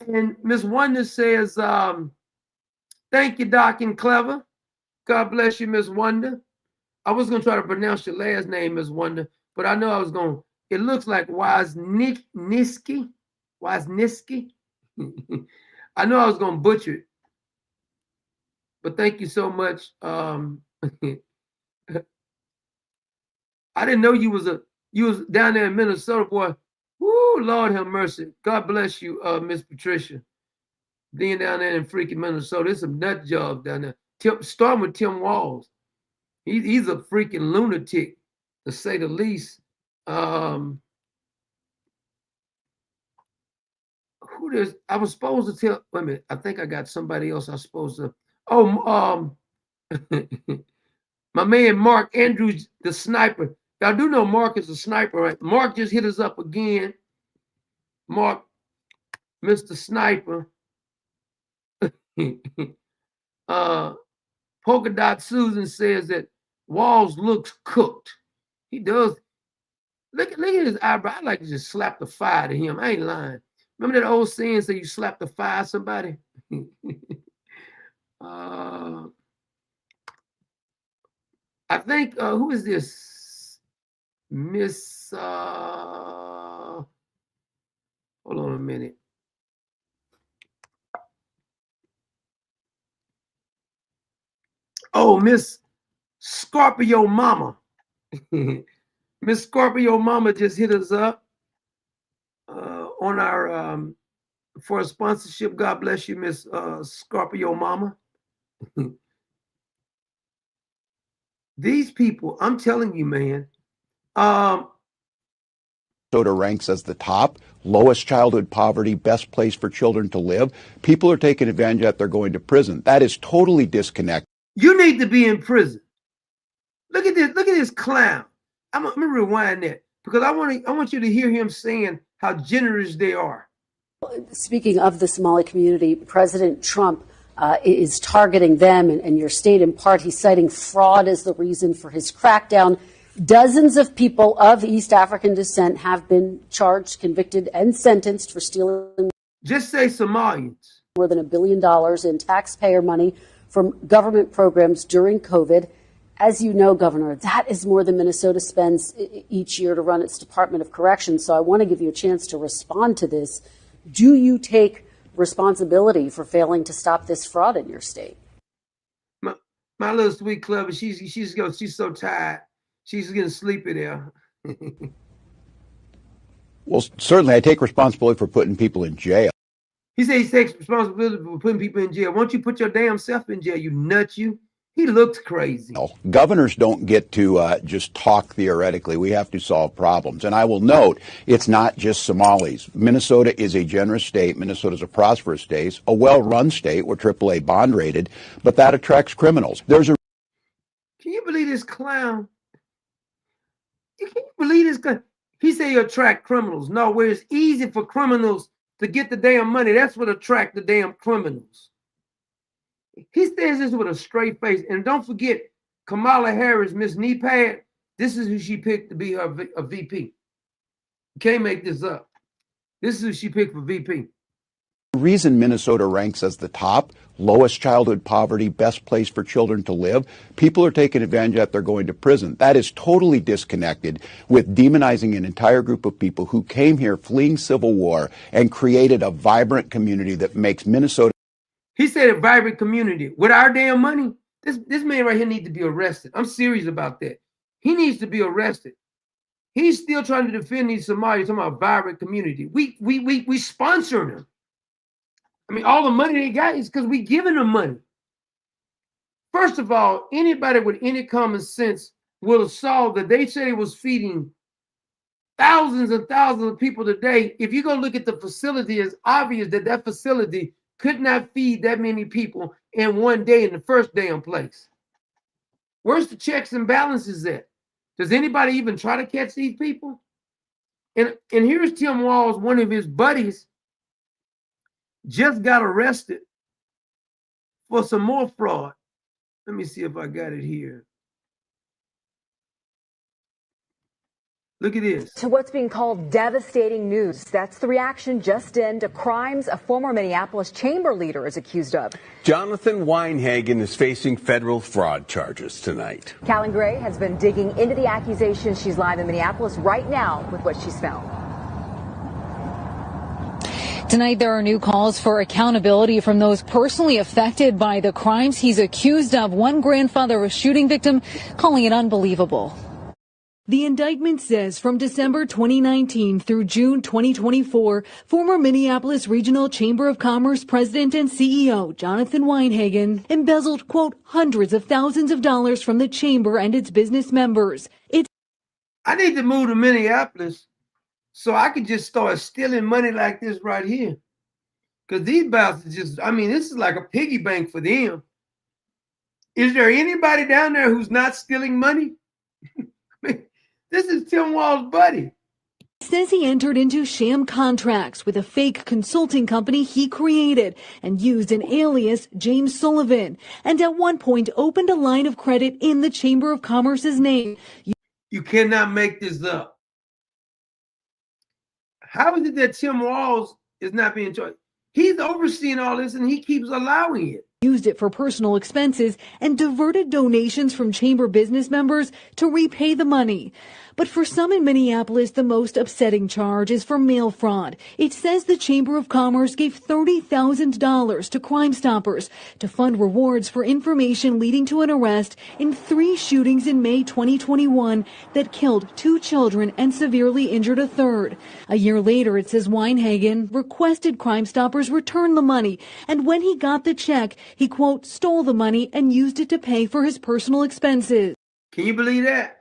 and Miss Wonder says, thank you, Doc and Clever. God bless you, Miss Wonder. I was going to try to pronounce your last name, Miss Wonder, but I know I was going to. It looks like Wisniewski. Wisniewski. I know I was going to butcher it, but thank you so much. I didn't know you was down there in Minnesota, boy. Woo, Lord have mercy. God bless you, Miss Patricia. Being down there in freaking Minnesota, there's some nut jobs down there. Starting with Tim Walz. He's a freaking lunatic, to say the least. Who does? I was supposed to tell. Wait a minute. I think I got somebody else I was supposed to. Oh, my man Mark Andrews, the sniper. Y'all do know Mark is a sniper, right? Mark just hit us up again. Mark, Mr. Sniper. Polka Dot Susan says that Walz looks cooked. He does. Look at his eyebrow. I like to just slap the fire to him. I ain't lying. Remember that old saying, say you slap the fire somebody? I think, who is this? Miss, hold on a minute. Oh, Miss Scorpio Mama. Miss Scorpio Mama just hit us up on our, for a sponsorship. God bless you, Miss Scorpio Mama. These people, I'm telling you, man. Minnesota ranks as the top, lowest childhood poverty, best place for children to live. People are taking advantage of that. They're going to prison. That is totally disconnected. You need to be in prison. Look at this. Look at this clown. I'm gonna rewind that, because I want you to hear him saying how generous they are. Speaking of the Somali community, President Trump is targeting them and your state in part. He's citing fraud as the reason for his crackdown. Dozens of people of East African descent have been charged, convicted, and sentenced for stealing. Just say Somalians. More than $1 billion in taxpayer money from government programs during COVID. As you know, Governor, that is more than Minnesota spends each year to run its Department of Corrections. So I want to give you a chance to respond to this. Do you take responsibility for failing to stop this fraud in your state? My little sweet Clever, she's so tired. She's getting sleepy there. Well, certainly I take responsibility for putting people in jail. He said he takes responsibility for putting people in jail. Why don't you put your damn self in jail, you nut you? He looks crazy. Governors don't get to just talk theoretically. We have to solve problems. And I will note, it's not just Somalis. Minnesota is a generous state. Minnesota is a prosperous state, a well-run state. We're AAA bond rated, but that attracts criminals. Can you believe this clown? Can you believe this guy? He said you attract criminals. No, where it's easy for criminals to get the damn money. That's what attract the damn criminals. He says this with a straight face. And don't forget, Kamala Harris, Miss Knee Pad, this is who she picked to be her VP. You can't make this up. This is who she picked for VP. The reason Minnesota ranks as the top, lowest childhood poverty, best place for children to live, people are taking advantage of that, they're going to prison. That is totally disconnected with demonizing an entire group of people who came here fleeing civil war and created a vibrant community that makes Minnesota. He said a vibrant community with our damn money. This man right here needs to be arrested. I'm serious about that. He needs to be arrested. He's still trying to defend these Somalis, talking about vibrant community. We sponsor them. I mean, all the money they got is because we giving them money. First of all, anybody with any common sense will have saw that they said it was feeding thousands and thousands of people today. If you go look at the facility, it's obvious that that facility could not feed that many people in one day in the first damn place. Where's the checks and balances at? Does anybody even try to catch these people? And here's Tim Walz, one of his buddies, just got arrested for some more fraud. Let me see if I got it here. Look at this. To what's being called devastating news. That's the reaction just in to crimes a former Minneapolis chamber leader is accused of. Jonathan Weinhagen is facing federal fraud charges tonight. Callan Gray has been digging into the accusations. She's live in Minneapolis right now with what she's found. Tonight, there are new calls for accountability from those personally affected by the crimes he's accused of. One grandfather of a shooting victim calling it unbelievable. The indictment says from December 2019 through June 2024, former Minneapolis Regional Chamber of Commerce president and CEO Jonathan Weinhagen embezzled, quote, hundreds of thousands of dollars from the chamber and its business members. I need to move to Minneapolis so I could just start stealing money like this right here. Because these bastards just, I mean, this is like a piggy bank for them. Is there anybody down there who's not stealing money? This is Tim Walz's buddy. Says he entered into sham contracts with a fake consulting company he created and used an alias, James Sullivan, and at one point opened a line of credit in the Chamber of Commerce's name. You cannot make this up. How is it that Tim Walz is not being charged? He's overseeing all this and he keeps allowing it. Used it for personal expenses and diverted donations from chamber business members to repay the money. But for some in Minneapolis, the most upsetting charge is for mail fraud. It says the Chamber of Commerce gave $30,000 to Crime Stoppers to fund rewards for information leading to an arrest in 3 shootings in May 2021 that killed 2 children and severely injured a third. A year later, it says Weinhagen requested Crime Stoppers return the money, and when he got the check, he, quote, stole the money and used it to pay for his personal expenses. Can you believe that?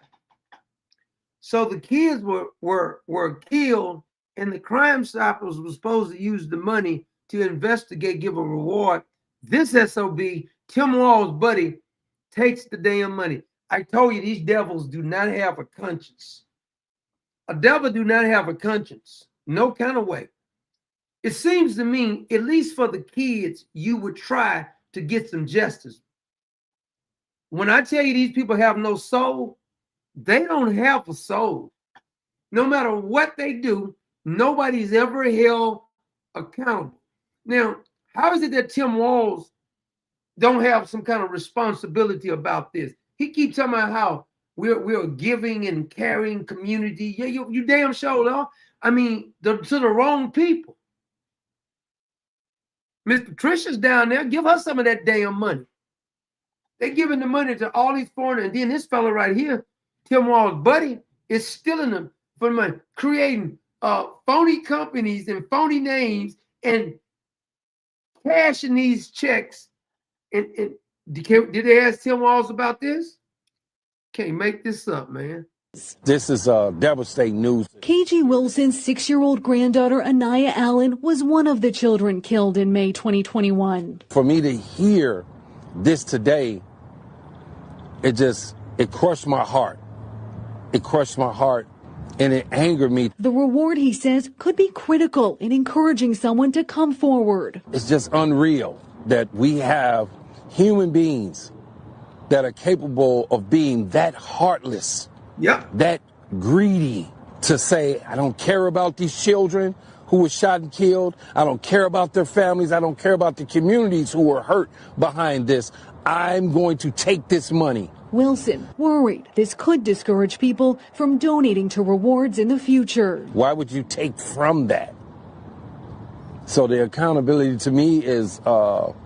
So the kids were killed, and the Crime Stoppers were supposed to use the money to investigate, give a reward. This SOB, Tim Walz's buddy, takes the damn money. I told you these devils do not have a conscience. A devil do not have a conscience. No kind of way. It seems to me, at least for the kids, you would try to get some justice. When I tell you these people have no soul, they don't have a soul. No matter what they do, nobody's ever held accountable. Now, how is it that Tim Walz don't have some kind of responsibility about this? He keeps talking about how we're a giving and caring community. Yeah, you damn sure, though. I mean, to the wrong people. Miss Patricia's down there. Give her some of that damn money. They're giving the money to all these foreigners, and then this fella right here, Tim Walz's buddy, is stealing them for money, creating phony companies and phony names and cashing these checks. And did they ask Tim Walz about this? Can't make this up, man. This is devastating news. KG Wilson's 6-year-old granddaughter, Anaya Allen, was one of the children killed in May 2021. For me to hear this today, it crushed my heart. It crushed my heart and it angered me. The reward, he says, could be critical in encouraging someone to come forward. It's just unreal that we have human beings that are capable of being that heartless, yep, that greedy to say, I don't care about these children who were shot and killed. I don't care about their families. I don't care about the communities who were hurt behind this. I'm going to take this money. Wilson worried this could discourage people from donating to rewards in the future. Why would you take from that? So the accountability to me is for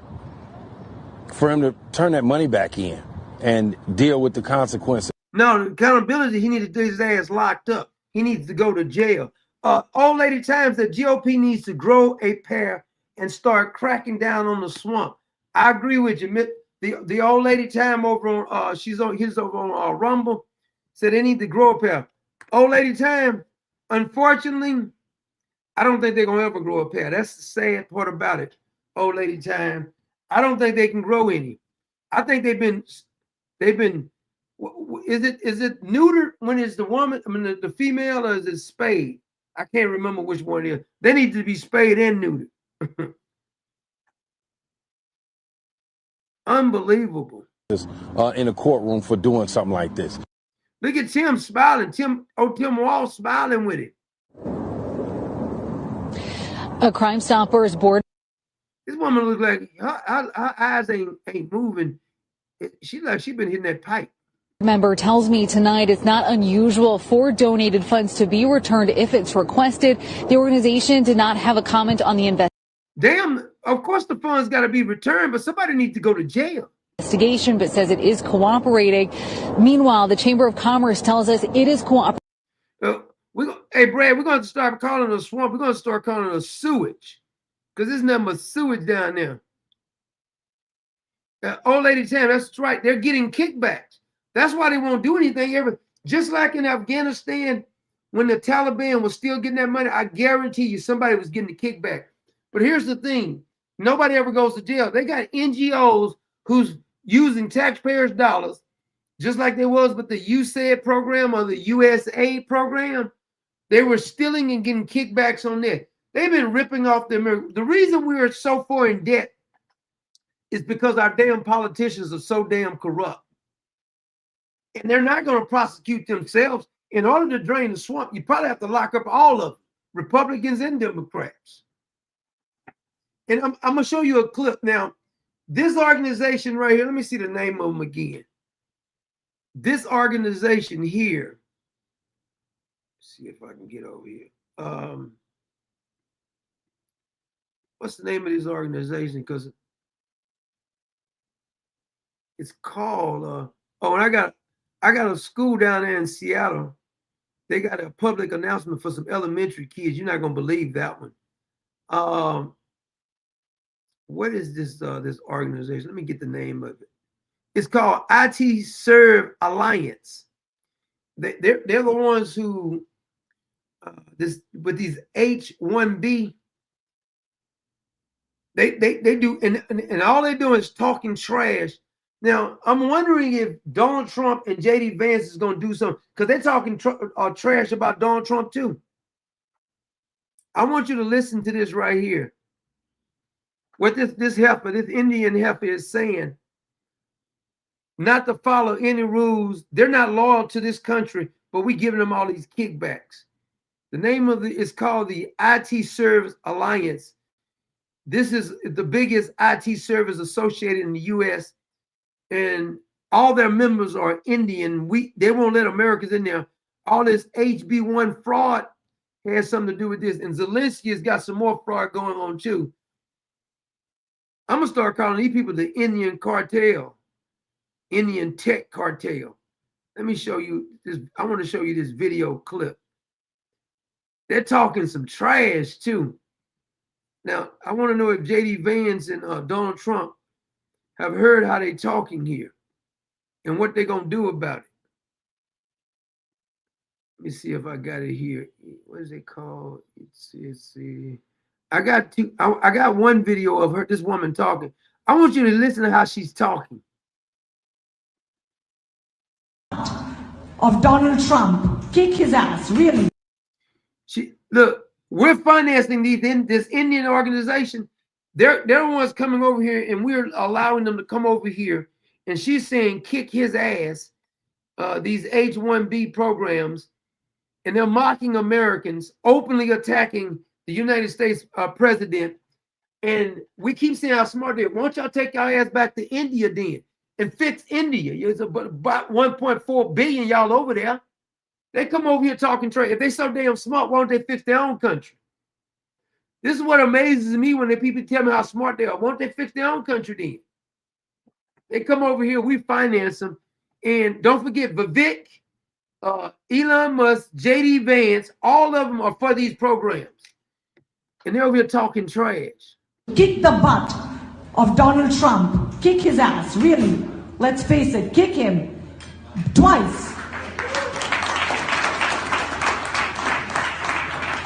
him to turn that money back in and deal with the consequences. No, the accountability, he needs to get his ass locked up. He needs to go to jail. Old lady times that GOP needs to grow a pair and start cracking down on the swamp. I agree with you. The old lady time over on he's over on Rumble said they need to grow a pair. Old lady time, unfortunately, I don't think they're gonna ever grow a pair. That's the sad part about it. Old lady time, I don't think they can grow any. I think they've been. Is it neutered when it's the woman? I mean the female, or is it spayed? I can't remember which one it is. They need to be spayed and neutered. Unbelievable. In a courtroom for doing something like this. Look at Tim smiling. Tim Walz smiling with it. A Crime Stoppers board. This woman looks like her eyes ain't moving. She like she been hitting that pipe. Member tells me tonight it's not unusual for donated funds to be returned if it's requested. The organization did not have a comment on the investigation. Damn, of course the funds got to be returned, but somebody needs to go to jail. Investigation, but says it is cooperating. Meanwhile, the Chamber of Commerce tells us it is cooperating. Hey, Brad, we're going to start calling it a swamp. We're going to start calling it a sewage, because there's nothing but sewage down there. Old lady Tam, that's right. They're getting kickbacks. That's why they won't do anything ever. Just like in Afghanistan, when the Taliban was still getting that money, I guarantee you somebody was getting the kickback. But here's the thing. Nobody ever goes to jail. They got NGOs who's using taxpayers' dollars, just like there was with the USAID program or the USAID program. They were stealing and getting kickbacks on that. They've been ripping off them. The reason we are so far in debt is because our damn politicians are so damn corrupt. And they're not going to prosecute themselves. In order to drain the swamp, you probably have to lock up all of them, Republicans and Democrats. And I'm going to show you a clip. Now, this organization right here, let me see the name of them again. This organization here, let's see if I can get over here. What's the name of this organization? Because it's called, and I got a school down there in Seattle. They got a public announcement for some elementary kids. You're not going to believe that one. What is this this organization? Let me get the name of it. It's called IT Serve Alliance. They're the ones who with these H-1B. They do, and all they're doing is talking trash. Now, I'm wondering if Donald Trump and J.D. Vance is going to do something, because they're talking trash about Donald Trump too. I want you to listen to this right here. What this heifer, this Indian heifer is saying, not to follow any rules. They're not loyal to this country, but we giving them all these kickbacks. The name of it's called the IT Service Alliance. This is the biggest IT service associated in the U.S., and all their members are Indian. They won't let Americans in there. All this HB1 fraud has something to do with this, and Zelensky has got some more fraud going on too. I'm gonna start calling these people the Indian cartel, Indian tech cartel. Let me show you this. I want to show you this video clip. They're talking some trash too. Now, I want to know if J.D. Vance and Donald Trump have heard how they talking here and what they're going to do about it. Let me see if I got it here. What is it called? It's I got one video of this woman talking. I want you to listen to how she's talking. Of Donald Trump, kick his ass, really. Look, we're financing this Indian organization. They're the ones coming over here, and we're allowing them to come over here. And she's saying, kick his ass, these H-1B programs. And they're mocking Americans, openly attacking the United States president, and we keep saying how smart they are. Why don't y'all take your ass back to India then and fix India? It's about 1.4 billion y'all over there. They come over here talking trade. If they so damn smart, why don't they fix their own country? This is what amazes me when the people tell me how smart they are. Why don't they fix their own country then? They come over here, we finance them. And don't forget, Vivek, Elon Musk, J.D. Vance, all of them are for these programs. And they're over here talking trash. Kick the butt of Donald Trump. Kick his ass, really. Let's face it, kick him twice.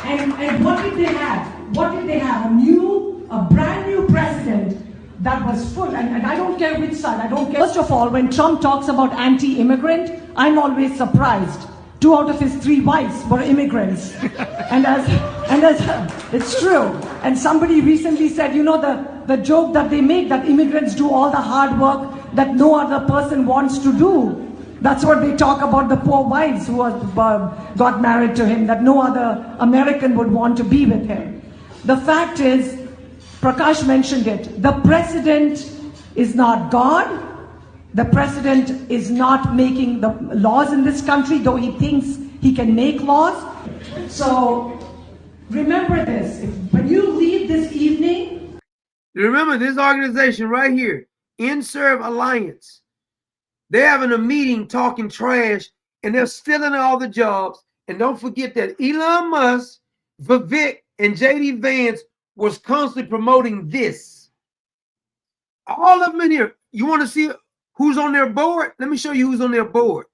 And what did they have? What did they have? A brand new president that was full, and I don't care which side, I don't care. First of all, when Trump talks about anti-immigrant, I'm always surprised. 2 out of his 3 wives were immigrants. and as it's true. And somebody recently said, you know, the joke that they make, that immigrants do all the hard work that no other person wants to do. That's what they talk about the poor wives who got married to him, that no other American would want to be with him. The fact is, Prakash mentioned it, the president is not God. The president is not making the laws in this country, though he thinks he can make laws. So remember this, when you leave this evening. Remember this organization right here, InServe Alliance. They're having a meeting talking trash, and they're stealing all the jobs. And don't forget that Elon Musk, Vivek, and J.D. Vance was constantly promoting this. All of them in here. You want to see who's on their board? Let me show you who's on their board.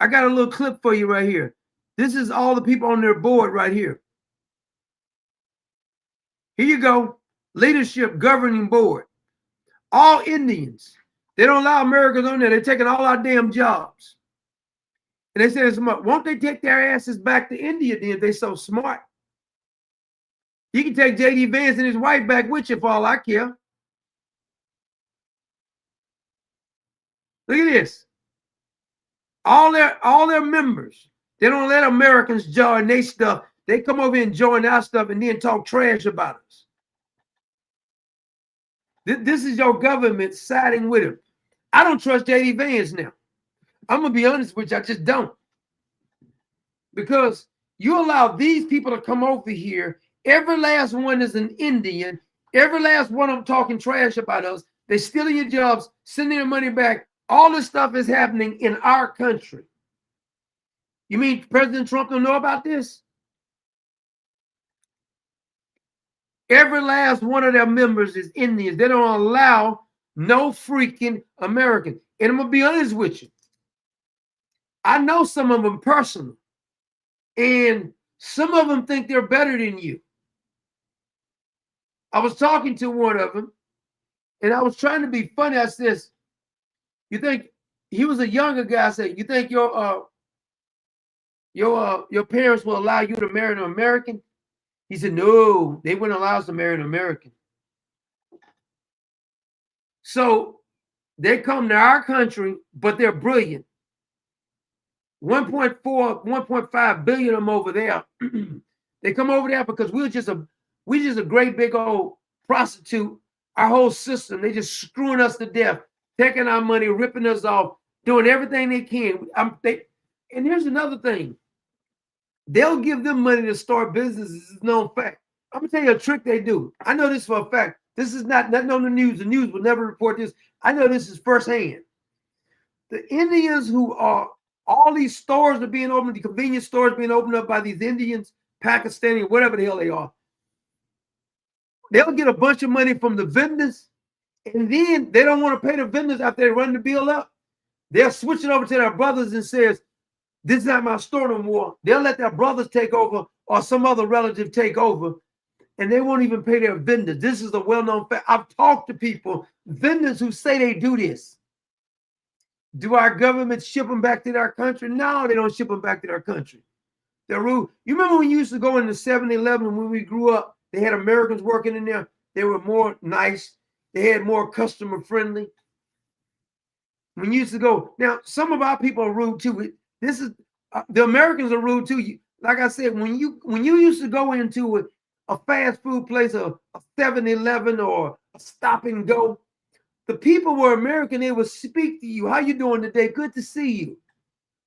I got a little clip for you right here. This is all the people on their board right here. Here you go. Leadership Governing Board. All Indians. They don't allow Americans on there. They're taking all our damn jobs. And they say, won't they take their asses back to India then if they're so smart? You can take J.D. Vance and his wife back with you for all I care. Look at this. All their members, they don't let Americans join their stuff. They come over and join our stuff and then talk trash about us. This is your government siding with him. I don't trust J.D. Vance now. I'm going to be honest with you. I just don't. Because you allow these people to come over here. Every last one is an Indian. Every last one of them talking trash about us. They're stealing your jobs, sending your money back. All this stuff is happening in our country. You mean President Trump don't know about this? Every last one of their members is Indians. They don't allow no freaking American. And I'm going to be honest with you. I know some of them personally. And some of them think they're better than you. I was talking to one of them, and I was trying to be funny. I says, you think, he was a younger guy. I said, you think your parents will allow you to marry an American? He said, no, they wouldn't allow us to marry an American. So they come to our country, but they're brilliant. 1.4, 1.5 billion of them over there. They come over there because we're just a great big old prostitute. Our whole system, they just screwing us to death, taking our money, ripping us off, doing everything they can. And here's another thing. They'll give them money to start businesses. It's known fact. I'm going to tell you a trick they do. I know this for a fact. This is not nothing on the news. The news will never report this. I know this is firsthand. The Indians who are, all these stores are being opened, the convenience stores being opened up by these Indians, Pakistani, whatever the hell they are. They'll get a bunch of money from the vendors, and then they don't want to pay the vendors after they run the bill up. They'll switch it over to their brothers and says, this is not my store no more. They'll let their brothers take over or some other relative take over, and they won't even pay their vendors. This is a well-known fact. I've talked to people, vendors who say they do this. Do our government ship them back to their country? No, they don't ship them back to their country. They're rude. You remember when you used to go into 7-Eleven when we grew up, they had Americans working in there. They were more nice. They had more customer friendly. When you used to go, now some of our people are rude too. This is the Americans are rude too. Like I said, when you used to go into a fast food place, a 7-Eleven or a Stop and Go, the people were American. They would speak to you. How you doing today? Good to see you.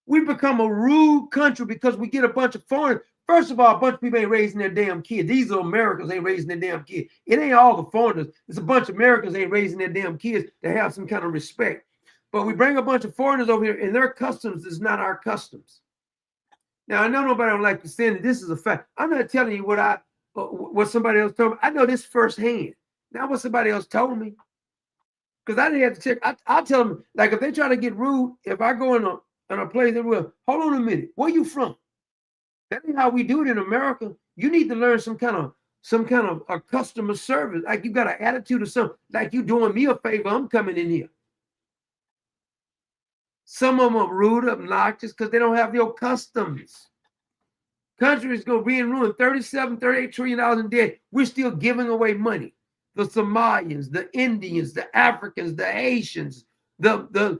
We become a rude country because we get a bunch of foreigners. First of all, a bunch of people ain't raising their damn kids. These are Americans ain't raising their damn kids. It ain't all the foreigners. It's a bunch of Americans ain't raising their damn kids to have some kind of respect. But we bring a bunch of foreigners over here, and their customs is not our customs. Now, I know nobody don't like to say it. This is a fact. I'm not telling you what somebody else told me. I know this firsthand. Not what somebody else told me. Because I didn't have to check. I'll tell them, like, if they try to get rude, if I go in a place, they will, hold on a minute. Where you from? That ain't how we do it in America. You need to learn some kind of a customer service. Like you got an attitude or something. Like you doing me a favor. I'm coming in here. Some of them are rude, obnoxious because they don't have your customs. Country is going to be in ruin. $38 trillion in debt. We're still giving away money. The Somalians, the Indians, the Africans, the Haitians, the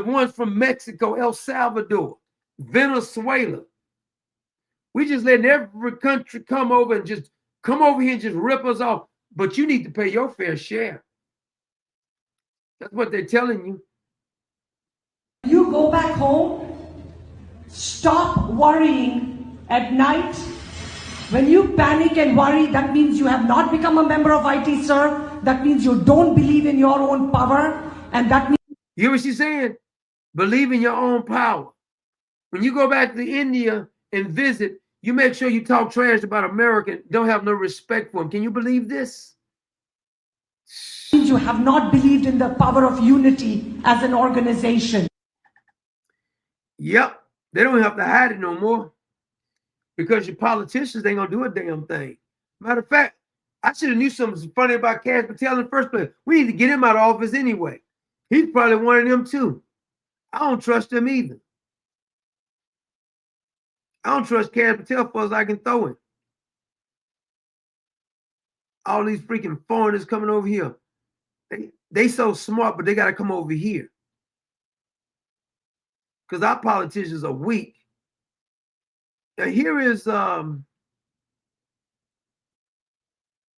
ones from Mexico, El Salvador, Venezuela. We just letting every country come over here and just rip us off. But you need to pay your fair share. That's what they're telling you. You go back home, stop worrying at night. When you panic and worry, that means you have not become a member of IT, sir. That means you don't believe in your own power. And that means... You hear what she's saying? Believe in your own power. When you go back to India and visit, you make sure you talk trash about America, don't have no respect for them. Can you believe this? You have not believed in the power of unity as an organization. Yep. They don't have to hide it no more. Because your politicians ain't gonna do a damn thing. Matter of fact, I should have knew something funny about Kash Patel in the first place. We need to get him out of office anyway. He's probably one of them too. I don't trust him either. I don't trust Kash Patel for as I can throw him. All these freaking foreigners coming over here. They so smart, but they got to come over here. Because our politicians are weak. Now here is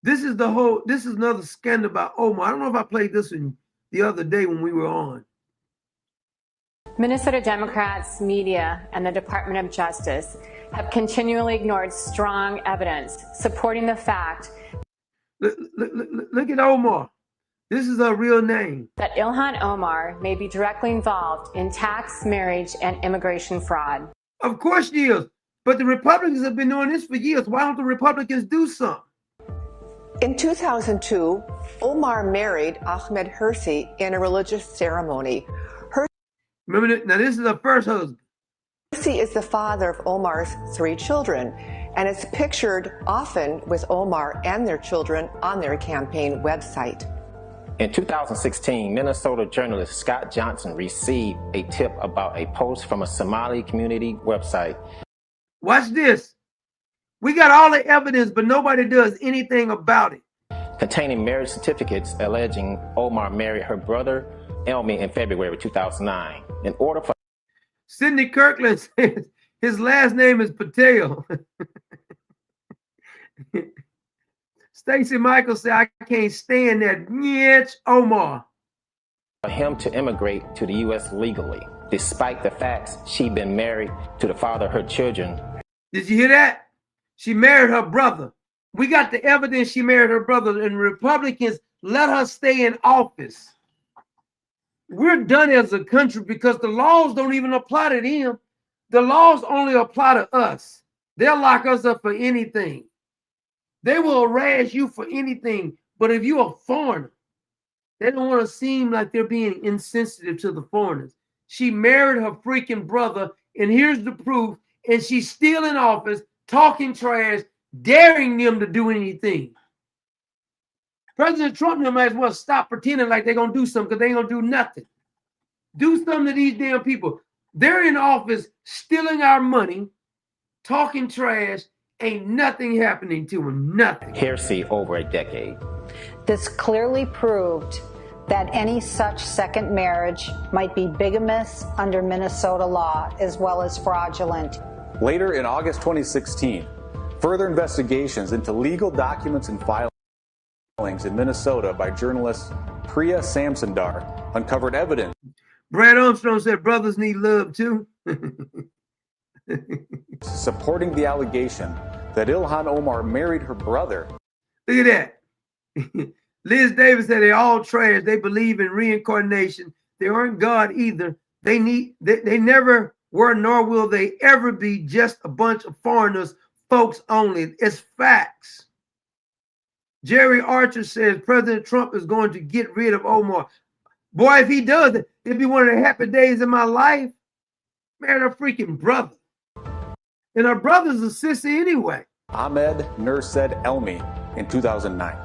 this is another scandal about Omar. I don't know if I played this one the other day when we were on. Minnesota Democrats, media, and the Department of Justice have continually ignored strong evidence supporting the fact. Look at Omar. This is her real name. That Ilhan Omar may be directly involved in tax, marriage, and immigration fraud. Of course she is. But the Republicans have been doing this for years. Why don't the Republicans do something? In 2002, Omar married Ahmed Hirsi in a religious ceremony. Remember, now this is her first husband. Hirsi is the father of Omar's 3 children, and it's pictured often with Omar and their children on their campaign website. In 2016, Minnesota journalist Scott Johnson received a tip about a post from a Somali community website. Watch this. We got all the evidence, but nobody does anything about it. Containing marriage certificates alleging Omar married her brother, Elmi, in February 2009. In order for... Sidney Kirkland says his last name is Patel. Stacey Michaels said, I can't stand that. Nyetch Omar. For him to immigrate to the U.S. legally, despite the facts she'd been married to the father of her children. Did you hear that? She married her brother. We got the evidence she married her brother, and Republicans let her stay in office. We're done as a country because the laws don't even apply to them. The laws only apply to us. They'll lock us up for anything. They will harass you for anything. But if you're a foreigner, they don't want to seem like they're being insensitive to the foreigners. She married her freaking brother, and here's the proof. And she's still in office, talking trash, daring them to do anything. President Trump might as well stop pretending like they're going to do something because they ain't going to do nothing. Do something to these damn people. They're in office stealing our money, talking trash. Ain't nothing happening to them. Nothing. Heresy over a decade. This clearly proved that any such second marriage might be bigamous under Minnesota law as well as fraudulent. Later in August 2016, further investigations into legal documents and filings in Minnesota by journalist Priya Samsundar uncovered evidence. Brad Armstrong said brothers need love too. Supporting the allegation that Ilhan Omar married her brother. Look at that. Liz Davis said they're all trash. They believe in reincarnation. They aren't God either. They never were, nor will they ever be, just a bunch of foreigners, folks only. It's facts. Jerry Archer says President Trump is going to get rid of Omar. Boy, if he does it, it'd be one of the happy days of my life. Married her freaking brother. And her brother's a sissy anyway. Ahmed Nursed Elmi in 2009.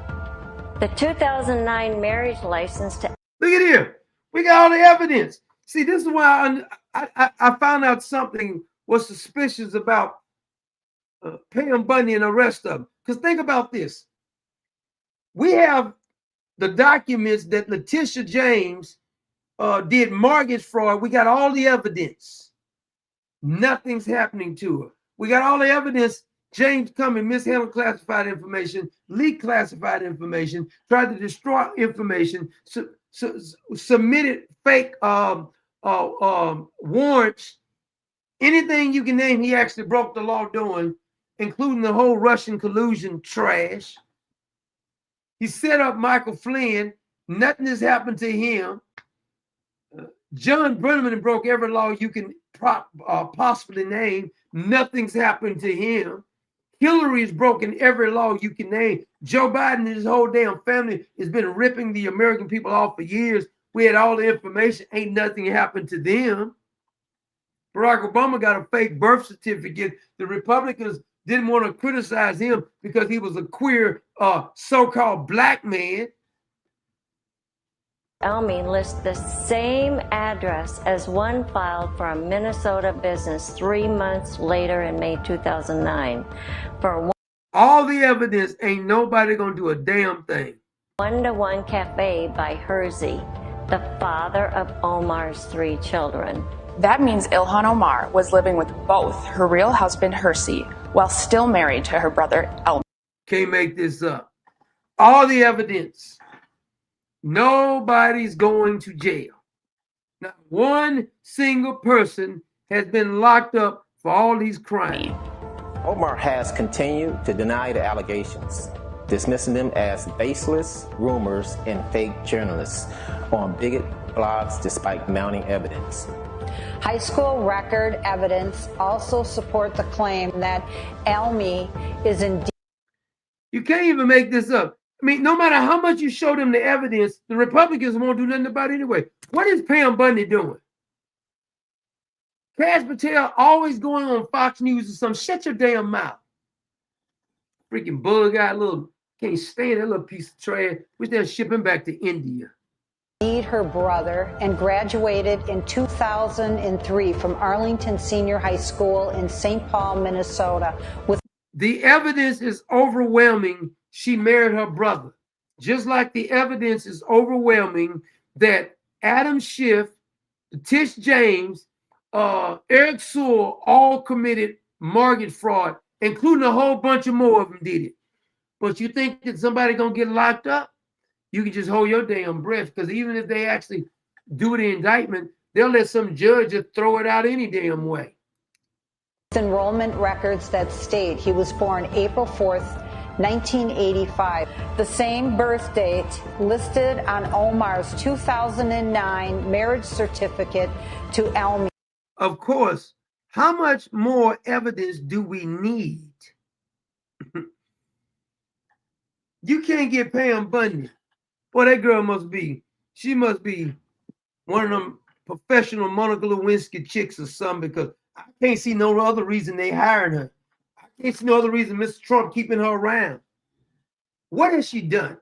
The 2009 marriage license to... Look at here. We got all the evidence. See, this is why I found out something was suspicious about Pam Bundy and the rest of them. Because think about this. We have the documents that Letitia James did mortgage fraud. We got all the evidence. Nothing's happening to her. We got all the evidence. James Comey mishandled classified information, leaked classified information, tried to destroy information, submitted fake warrants. Anything you can name, he actually broke the law doing, including the whole Russian collusion trash. He set up Michael Flynn. Nothing has happened to him. John Brenneman broke every law you can possibly name. Nothing's happened to him. Hillary's broken every law you can name. Joe Biden and his whole damn family has been ripping the American people off for years. We had all the information. Ain't nothing happened to them. Barack Obama got a fake birth certificate. The Republicans didn't want to criticize him because he was a queer, so-called black man. Elmi lists the same address as one filed for a Minnesota business 3 months later in May 2009. For all the evidence, ain't nobody gonna do a damn thing. One-to-One Cafe by Hersey, the father of Omar's 3 children. That means Ilhan Omar was living with both her real husband Hersey while still married to her brother Elmi. Can't make this up. All the evidence. Nobody's going to jail. Not one single person has been locked up for all these crimes. Omar has continued to deny the allegations, dismissing them as baseless rumors and fake journalists on bigot blogs despite mounting evidence. High school record evidence also support the claim that Elmi is indeed... You can't even make this up. I mean, no matter how much you show them the evidence, the Republicans won't do nothing about it anyway. What is Pam Bundy doing? Kash Patel always going on Fox News or something. Shut your damn mouth. Freaking bull guy, can't stand that little piece of trash. Wish they'll ship him back to India. Her brother and graduated in 2003 from Arlington Senior High School in St. Paul, Minnesota. The evidence is overwhelming. She married her brother. Just like the evidence is overwhelming that Adam Schiff, Tish James, Eric Sewell all committed mortgage fraud, including a whole bunch of more of them did it. But you think that somebody gonna get locked up? You can just hold your damn breath, because even if they actually do the indictment, they'll let some judge just throw it out any damn way. Enrollment records that state he was born April 4th, 1985, the same birth date listed on Omar's 2009 marriage certificate to Elmi. Of course, how much more evidence do we need? You can't get Pam Bundy. Boy, that girl must be one of them professional Monica Lewinsky chicks or something, because I can't see no other reason they hired her. I can't see no other reason Mr. Trump keeping her around. What has she done?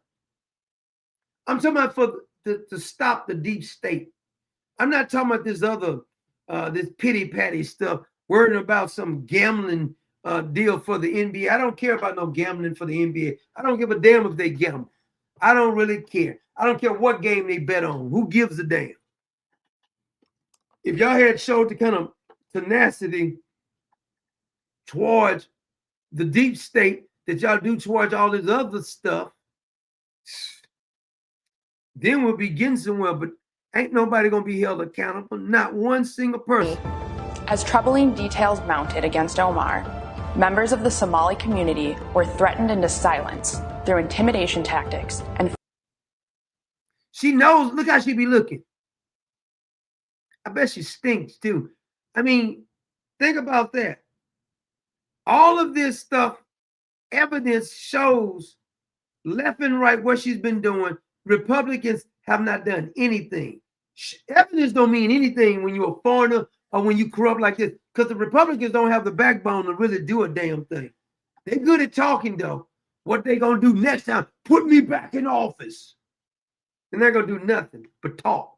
I'm talking about to stop the deep state. I'm not talking about this other, this pity-patty stuff, worrying about some gambling deal for the NBA. I don't care about no gambling for the NBA. I don't give a damn if they gamble. I don't really care. I don't care what game they bet on. Who gives a damn? If y'all had showed the kind of tenacity towards the deep state that y'all do towards all this other stuff, then we'll be getting somewhere. But ain't nobody gonna be held accountable, not one single person. As troubling details mounted against Omar, members of the Somali community were threatened into silence through intimidation tactics and she knows, look how she be looking. I bet she stinks too. I mean, think about that. All of this stuff, evidence shows left and right what she's been doing. Republicans have not done anything. Evidence don't mean anything when you're a foreigner or when you corrupt like this, because the Republicans don't have the backbone to really do a damn thing. They're good at talking though. What they gonna do next time? Put me back in office. And they're gonna do nothing but talk.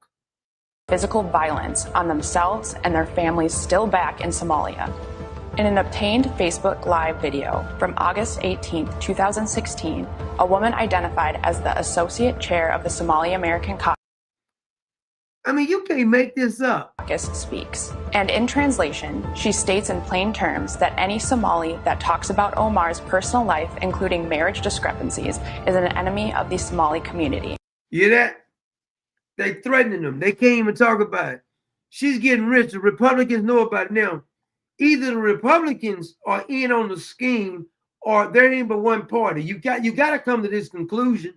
physical violence on themselves and their families still back in Somalia. In an obtained Facebook Live video from August 18, 2016, a woman identified as the Associate Chair of the Somali American Caucus. I mean, you can't make this up. Speaks. And in translation, she states in plain terms that any Somali that talks about Omar's personal life, including marriage discrepancies, is an enemy of the Somali community. You hear that? They threatening them. They can't even talk about it. She's getting rich. The Republicans know about it now. Either the Republicans are in on the scheme or there ain't but one party. You got to come to this conclusion.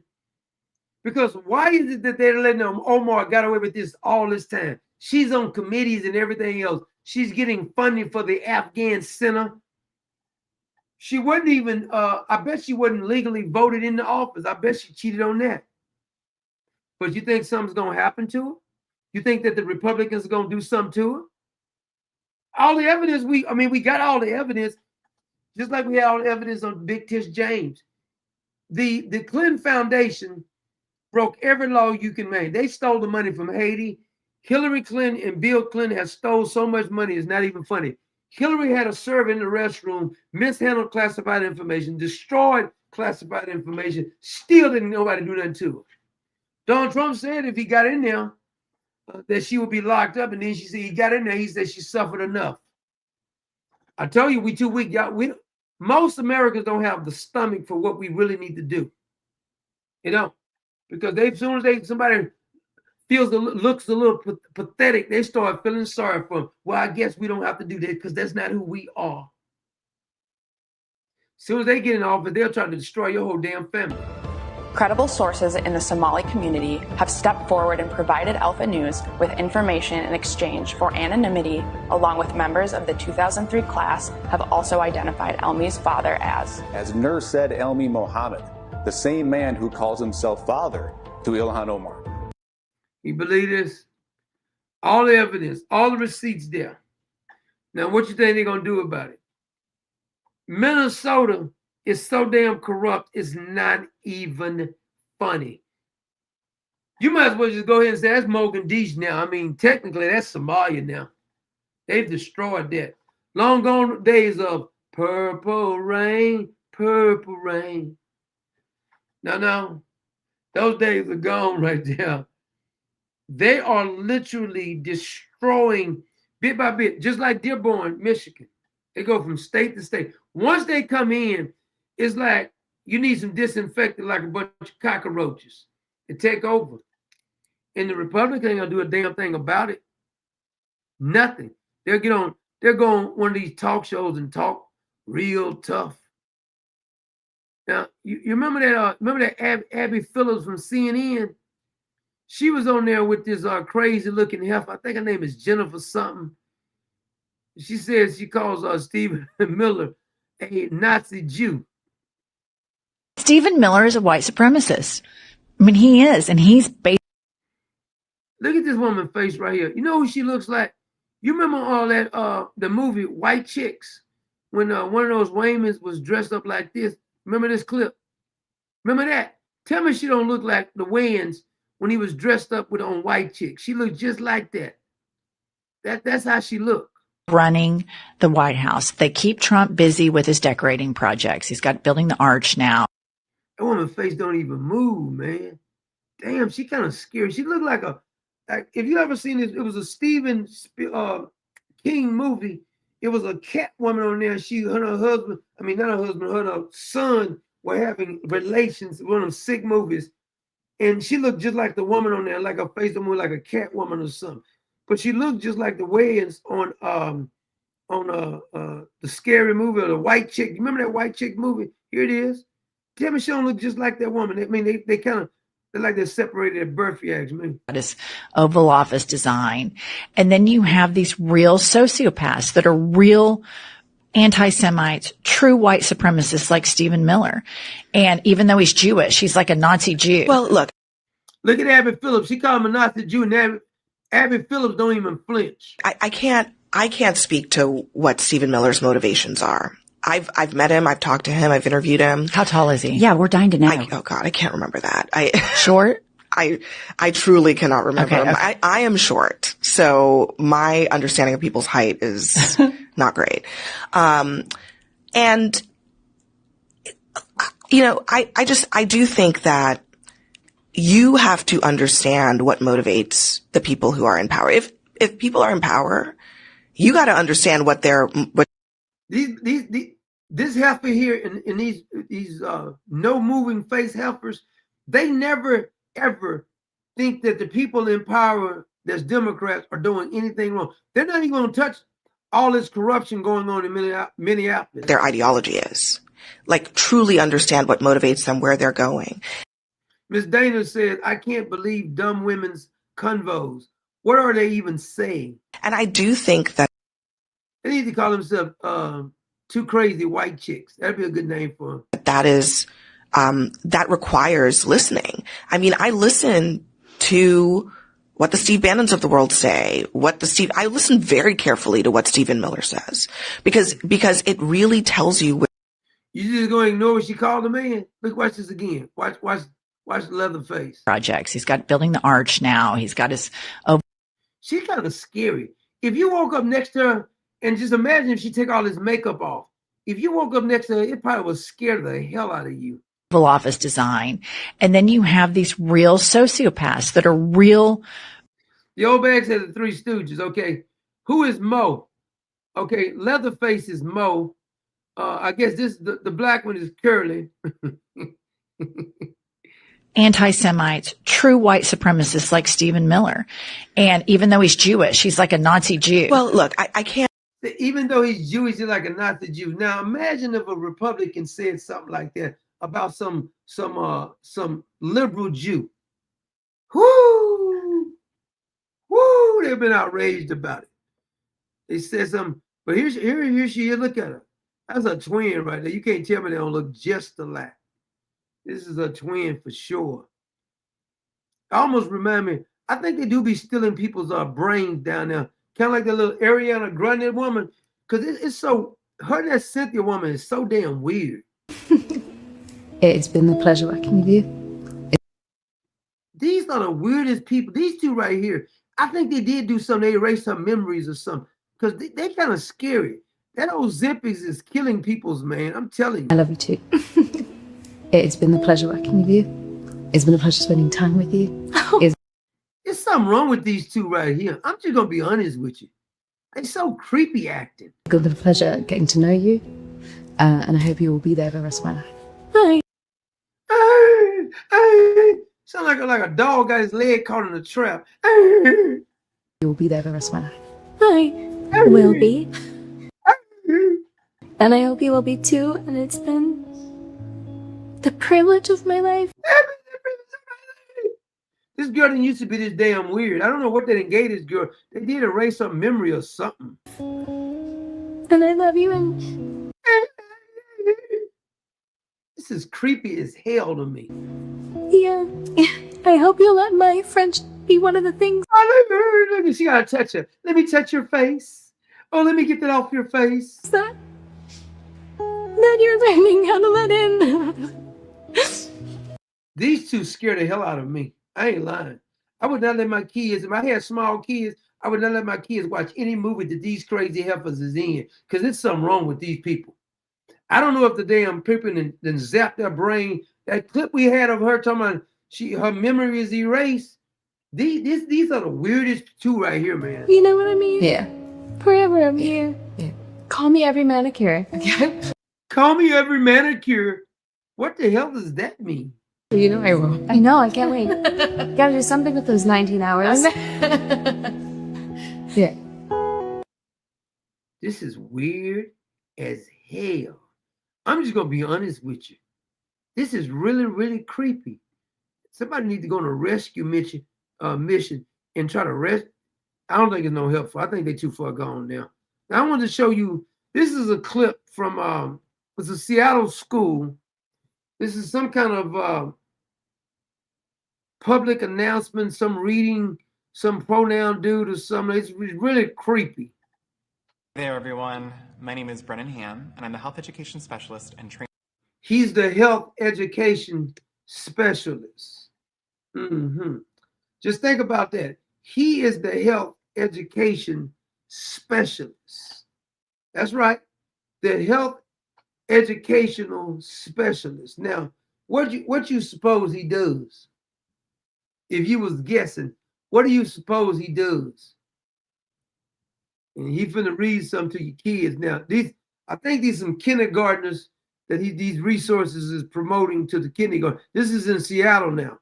Because why is it that they're letting them, Omar got away with this all this time? She's on committees and everything else. She's getting funding for the Afghan Center. She wasn't even, I bet she wasn't legally voted into office. I bet she cheated on that. But you think something's going to happen to her? You think that the Republicans are going to do something to her? All the evidence, we got all the evidence, just like we had all the evidence on Big Tish James. The Clinton Foundation broke every law you can make. They stole the money from Haiti. Hillary Clinton and Bill Clinton have stole so much money, it's not even funny. Hillary had a server in the restroom, mishandled classified information, destroyed classified information, still didn't nobody do nothing to her. Donald Trump said if he got in there, that she would be locked up, and then she said he got in there, he said she suffered enough. I tell you, we too weak. Y'all, most Americans don't have the stomach for what we really need to do. You know, because as soon as somebody looks a little pathetic, they start feeling sorry for them. Well, I guess we don't have to do that because that's not who we are. As soon as they get in office, they'll try to destroy your whole damn family. Credible sources in the Somali community have stepped forward and provided Alpha News with information in exchange for anonymity, along with members of the 2003 class have also identified Elmi's father as Nur said Elmi Mohammed, the same man who calls himself father to Ilhan Omar. You believe this? All the evidence, all the receipts there. Now, what you think they're going to do about it? Minnesota is so damn corrupt, it's not even funny. You might as well just go ahead and say that's Mogadishu now. I mean, technically, that's Somalia now. They've destroyed that. Long gone days of purple rain, purple rain. No, those days are gone right there. They are literally destroying bit by bit, just like Dearborn, Michigan. They go from state to state. Once they come in, it's like you need some disinfectant, like a bunch of cockroaches to take over. And the Republicans ain't gonna do a damn thing about it. Nothing. They'll go on one of these talk shows and talk real tough. Now, you remember that Abby Phillips from CNN? She was on there with this crazy looking heifer. I think her name is Jennifer something. She says she calls Stephen Miller a Nazi Jew. Stephen Miller is a white supremacist. I mean, he is, and he's based. Look at this woman's face right here. You know who she looks like? You remember all that the movie White Chicks, when one of those Waymans was dressed up like this? Remember this clip? Remember that? Tell me she don't look like the Wayans when he was dressed up on White Chicks. She looked just like that. That's how she looked. Running the White House. They keep Trump busy with his decorating projects. He's got building the arch now. That woman's face don't even move, man. Damn, she kind of scary. She looked like if you ever seen this, it was a Stephen King movie. it was a cat woman on there. She, her and her husband, I mean, not her husband, her and her son were having relations, one of them sick movies. And she looked just like the woman on there, like her face looked like a cat woman or something. But she looked just like the Wayans on the scary movie or the white chick. You remember that white chick movie? Here it is. Tell me she don't look just like that woman. I mean, they kind of, they're like they're separated at birth, you ask me. This Oval Office design. And then you have these real sociopaths that are real anti-Semites, true white supremacists like Stephen Miller. And even though he's Jewish, he's like a Nazi Jew. Well, look at Abby Phillips. She called him a Nazi Jew, and Abby Phillips don't even flinch. I can't speak to what Stephen Miller's motivations are. I've met him. I've talked to him. I've interviewed him. How tall is he? Yeah, we're dying to know. Oh God, I can't remember that. Short? I truly cannot remember him. Okay. I am short, so my understanding of people's height is not great. And you know, I do think that you have to understand what motivates the people who are in power. If people are in power, you got to understand what this heifer here and these no moving face heifers, they never ever think that the people in power that's Democrats are doing anything wrong. They're not even going to touch all this corruption going on in Minneapolis. Their ideology is. Like, truly understand what motivates them, where they're going. Miss Dana said, I can't believe dumb women's convos. What are they even saying? And I do think that they need to call themselves two crazy white chicks. That'd be a good name for them. That is, that requires listening. I mean, I listen to what the Steve Bannons of the world say, I listen very carefully to what Stephen Miller says, because it really tells you. You just going to ignore what she called the man? Look, watch this again. Watch Leatherface. Projects. He's got building the arch now. He's got his. She's kind of scary. If you woke up next to her, and just imagine if she took all this makeup off. If you woke up next to her, it probably would scare the hell out of you. Oval Office design. And then you have these real sociopaths that are real. The old bag said the Three Stooges. Okay. Who is Mo? Okay. Leatherface is Mo. I guess the black one is Curly. Anti-Semites, true white supremacists like Stephen Miller. And even though he's Jewish, he's like a Nazi Jew. Well, look, I can't. Even though he's Jewish, he's like a Nazi Jew. Now imagine if a Republican said something like that about some liberal Jew. Whoo! They've been outraged about it. They said something, but here she is. Look at her. That's a twin right there. You can't tell me they don't look just alike. This is a twin for sure. Almost remind me, I think they do be stealing people's brains down there. Kind of like the little Ariana Grande woman. Because it's so, her and that Cynthia woman is so damn weird. It's been a pleasure working with you. These are the weirdest people. These two right here, I think they did do something. They erased her memories or something. Because they kind of scary. That old Zippy's is killing people's, man. I'm telling you. I love you too. It's been a pleasure working with you. It's been a pleasure spending time with you. There's something wrong with these two right here. I'm just going to be honest with you. They're so creepy acting. It's been a pleasure getting to know you. And I hope you will be there for the rest of my life. Bye. Sound like a dog got his leg caught in a trap. You will be there for the rest of my life. Bye. Will be. And I hope you will be too. And it's been the privilege of my life. This girl didn't used to be this damn weird. I don't know what they done gave this girl. They did erase her memory or something. And I love you. And this is creepy as hell to me. Yeah. I hope you'll let my French be one of the things. Oh, look, she gotta touch her. Let me touch your face. Oh, let me get that off your face. That you're learning how to let in. These two scare the hell out of me. I ain't lying. I would not let my kids, if I had small kids, I would not let my kids watch any movie that these crazy heifers is in, because there's something wrong with these people. I don't know if the damn people then zapped their brain. That clip we had of her talking about her memory is erased. These are the weirdest two right here, man. You know what I mean? Yeah. Forever I'm here. Yeah. Call me every manicure. Okay. Call me every manicure. What the hell does that mean? You know I will. I know. I can't wait. Gotta do something with those 19 hours. Yeah. This is weird as hell. I'm just gonna be honest with you. This is really, really creepy. Somebody needs to go on a rescue mission and try to rest. I don't think it's no helpful. I think they're too far gone now. Now I wanted to show you. This is a clip from it's a Seattle school. This is some kind of public announcement, some reading, some pronoun dude or something. It's really creepy. Hey there, everyone. My name is Brennan Ham, and I'm the health education specialist and trainer. He's the health education specialist. Just think about that. He is the health education specialist. That's right. The health educational specialist. Now, what you suppose he does? If you was guessing, what do you suppose he does? And he's finna read something to your kids. Now, I think these some kindergartners that these resources is promoting to the kindergarten. This is in Seattle now.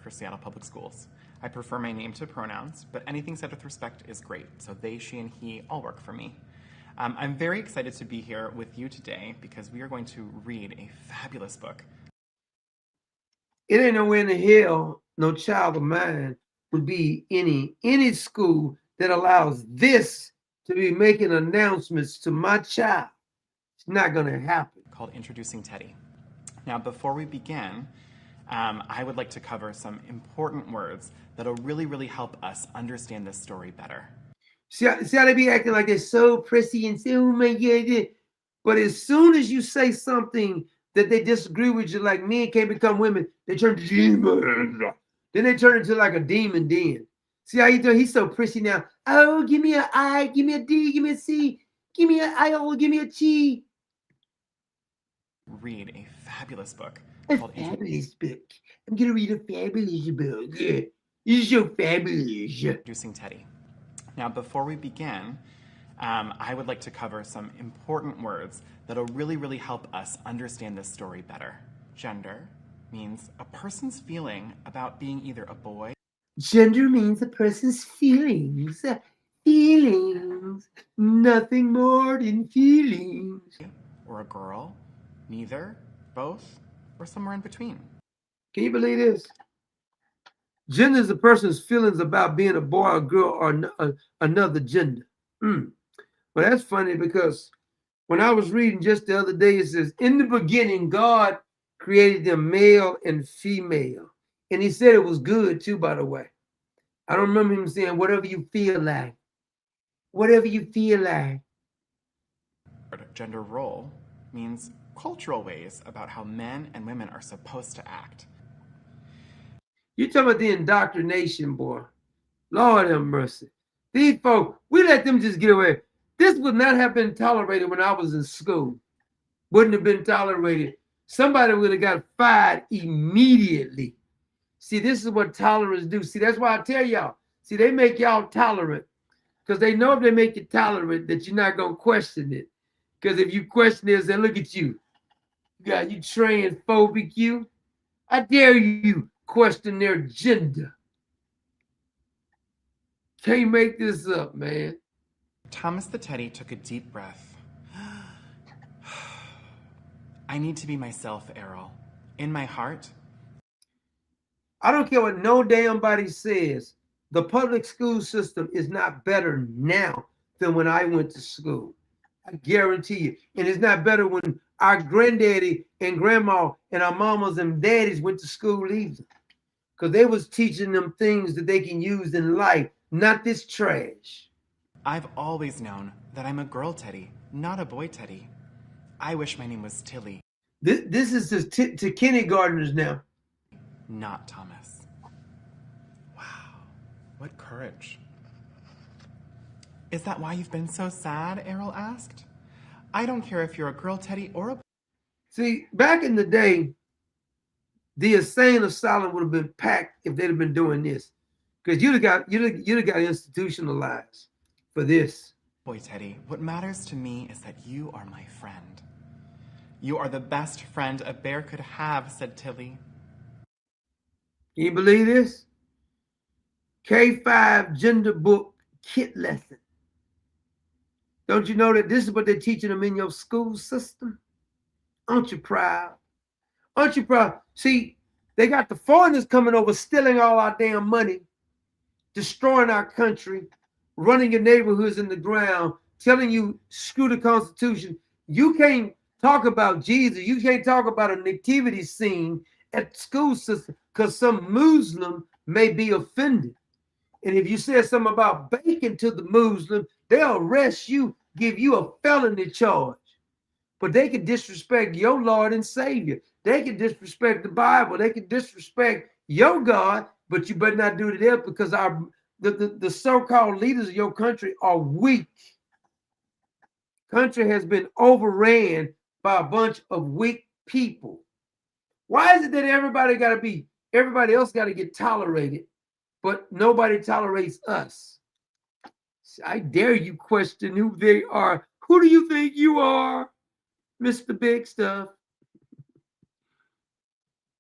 For Seattle Public Schools. I prefer my name to pronouns, but anything said with respect is great. So they, she, and he all work for me. I'm very excited to be here with you today because we are going to read a fabulous book. It ain't nowhere in the hell no child of mine would be any school that allows this to be making announcements to my child. It's not going to happen. Called Introducing Teddy. Now, before we begin, I would like to cover some important words that'll really, really help us understand this story better. See how they be acting like they're so prissy and say, oh my God. But as soon as you say something that they disagree with you, like men can't become women, they turn to demons. Then they turn into like a demon den. See how he doing? He's so prissy now. Oh, give me an I, give me a D, give me a C, give me an I-O, give me a G. Read a fabulous book. A fabulous book. I'm going to read a fabulous book. Yeah. This is so fabulous. Introducing Teddy. Now, before we begin, I would like to cover some important words that'll really, really help us understand this story better. Gender means a person's feeling about being either a boy. Gender means a person's feelings. Feelings. Nothing more than feelings. Or a girl. Neither, both, or somewhere in between. Can you believe this? Gender is a person's feelings about being a boy or girl or another gender. Well, that's funny because when I was reading just the other day, it says, in the beginning, God created them male and female. And he said it was good too, by the way. I don't remember him saying, whatever you feel like. Whatever you feel like. Gender role means cultural ways about how men and women are supposed to act. You talking about the indoctrination, boy. Lord have mercy. These folks, we let them just get away. This would not have been tolerated when I was in school. Wouldn't have been tolerated. Somebody would have got fired immediately. See, this is what tolerance do. See, that's why I tell y'all. See, they make y'all tolerant because they know if they make you tolerant that you're not going to question it. Because if you question it, say, look at you. You transphobic, you. I dare you question their gender. Can't make this up, man. Thomas the Teddy took a deep breath. I need to be myself, Errol. In my heart. I don't care what no damn body says. The public school system is not better now than when I went to school. I guarantee you. And it's not better when our granddaddy and grandma and our mamas and daddies went to school either. Because they was teaching them things that they can use in life, not this trash. I've always known that I'm a girl Teddy, not a boy Teddy. I wish my name was Tilly. This is to kindergartners now. Not Thomas. Wow, what courage. Is that why you've been so sad? Errol asked. I don't care if you're a girl Teddy or a boy. See, back in the day, the insane asylum would have been packed if they'd have been doing this. Because you'd have got institutionalized for this. Boy, Teddy, what matters to me is that you are my friend. You are the best friend a bear could have, said Tilly. Can you believe this? K-5 gender book kit lesson. Don't you know that this is what they're teaching them in your school system? Aren't you proud? Aren't you proud? See, they got the foreigners coming over, stealing all our damn money, destroying our country, running your neighborhoods in the ground, telling you screw the Constitution. You can't talk about Jesus. You can't talk about a nativity scene at the school system because some Muslim may be offended. And if you said something about bacon to the Muslim, they'll arrest you, give you a felony charge. But they can disrespect your Lord and Savior. They can disrespect the Bible. They can disrespect your God, but you better not do it to them because the so-called leaders of your country are weak. Country has been overran by a bunch of weak people. Why is it that everybody else got to get tolerated, but nobody tolerates us? I dare you question who they are. Who do you think you are, Mr. Big Stuff?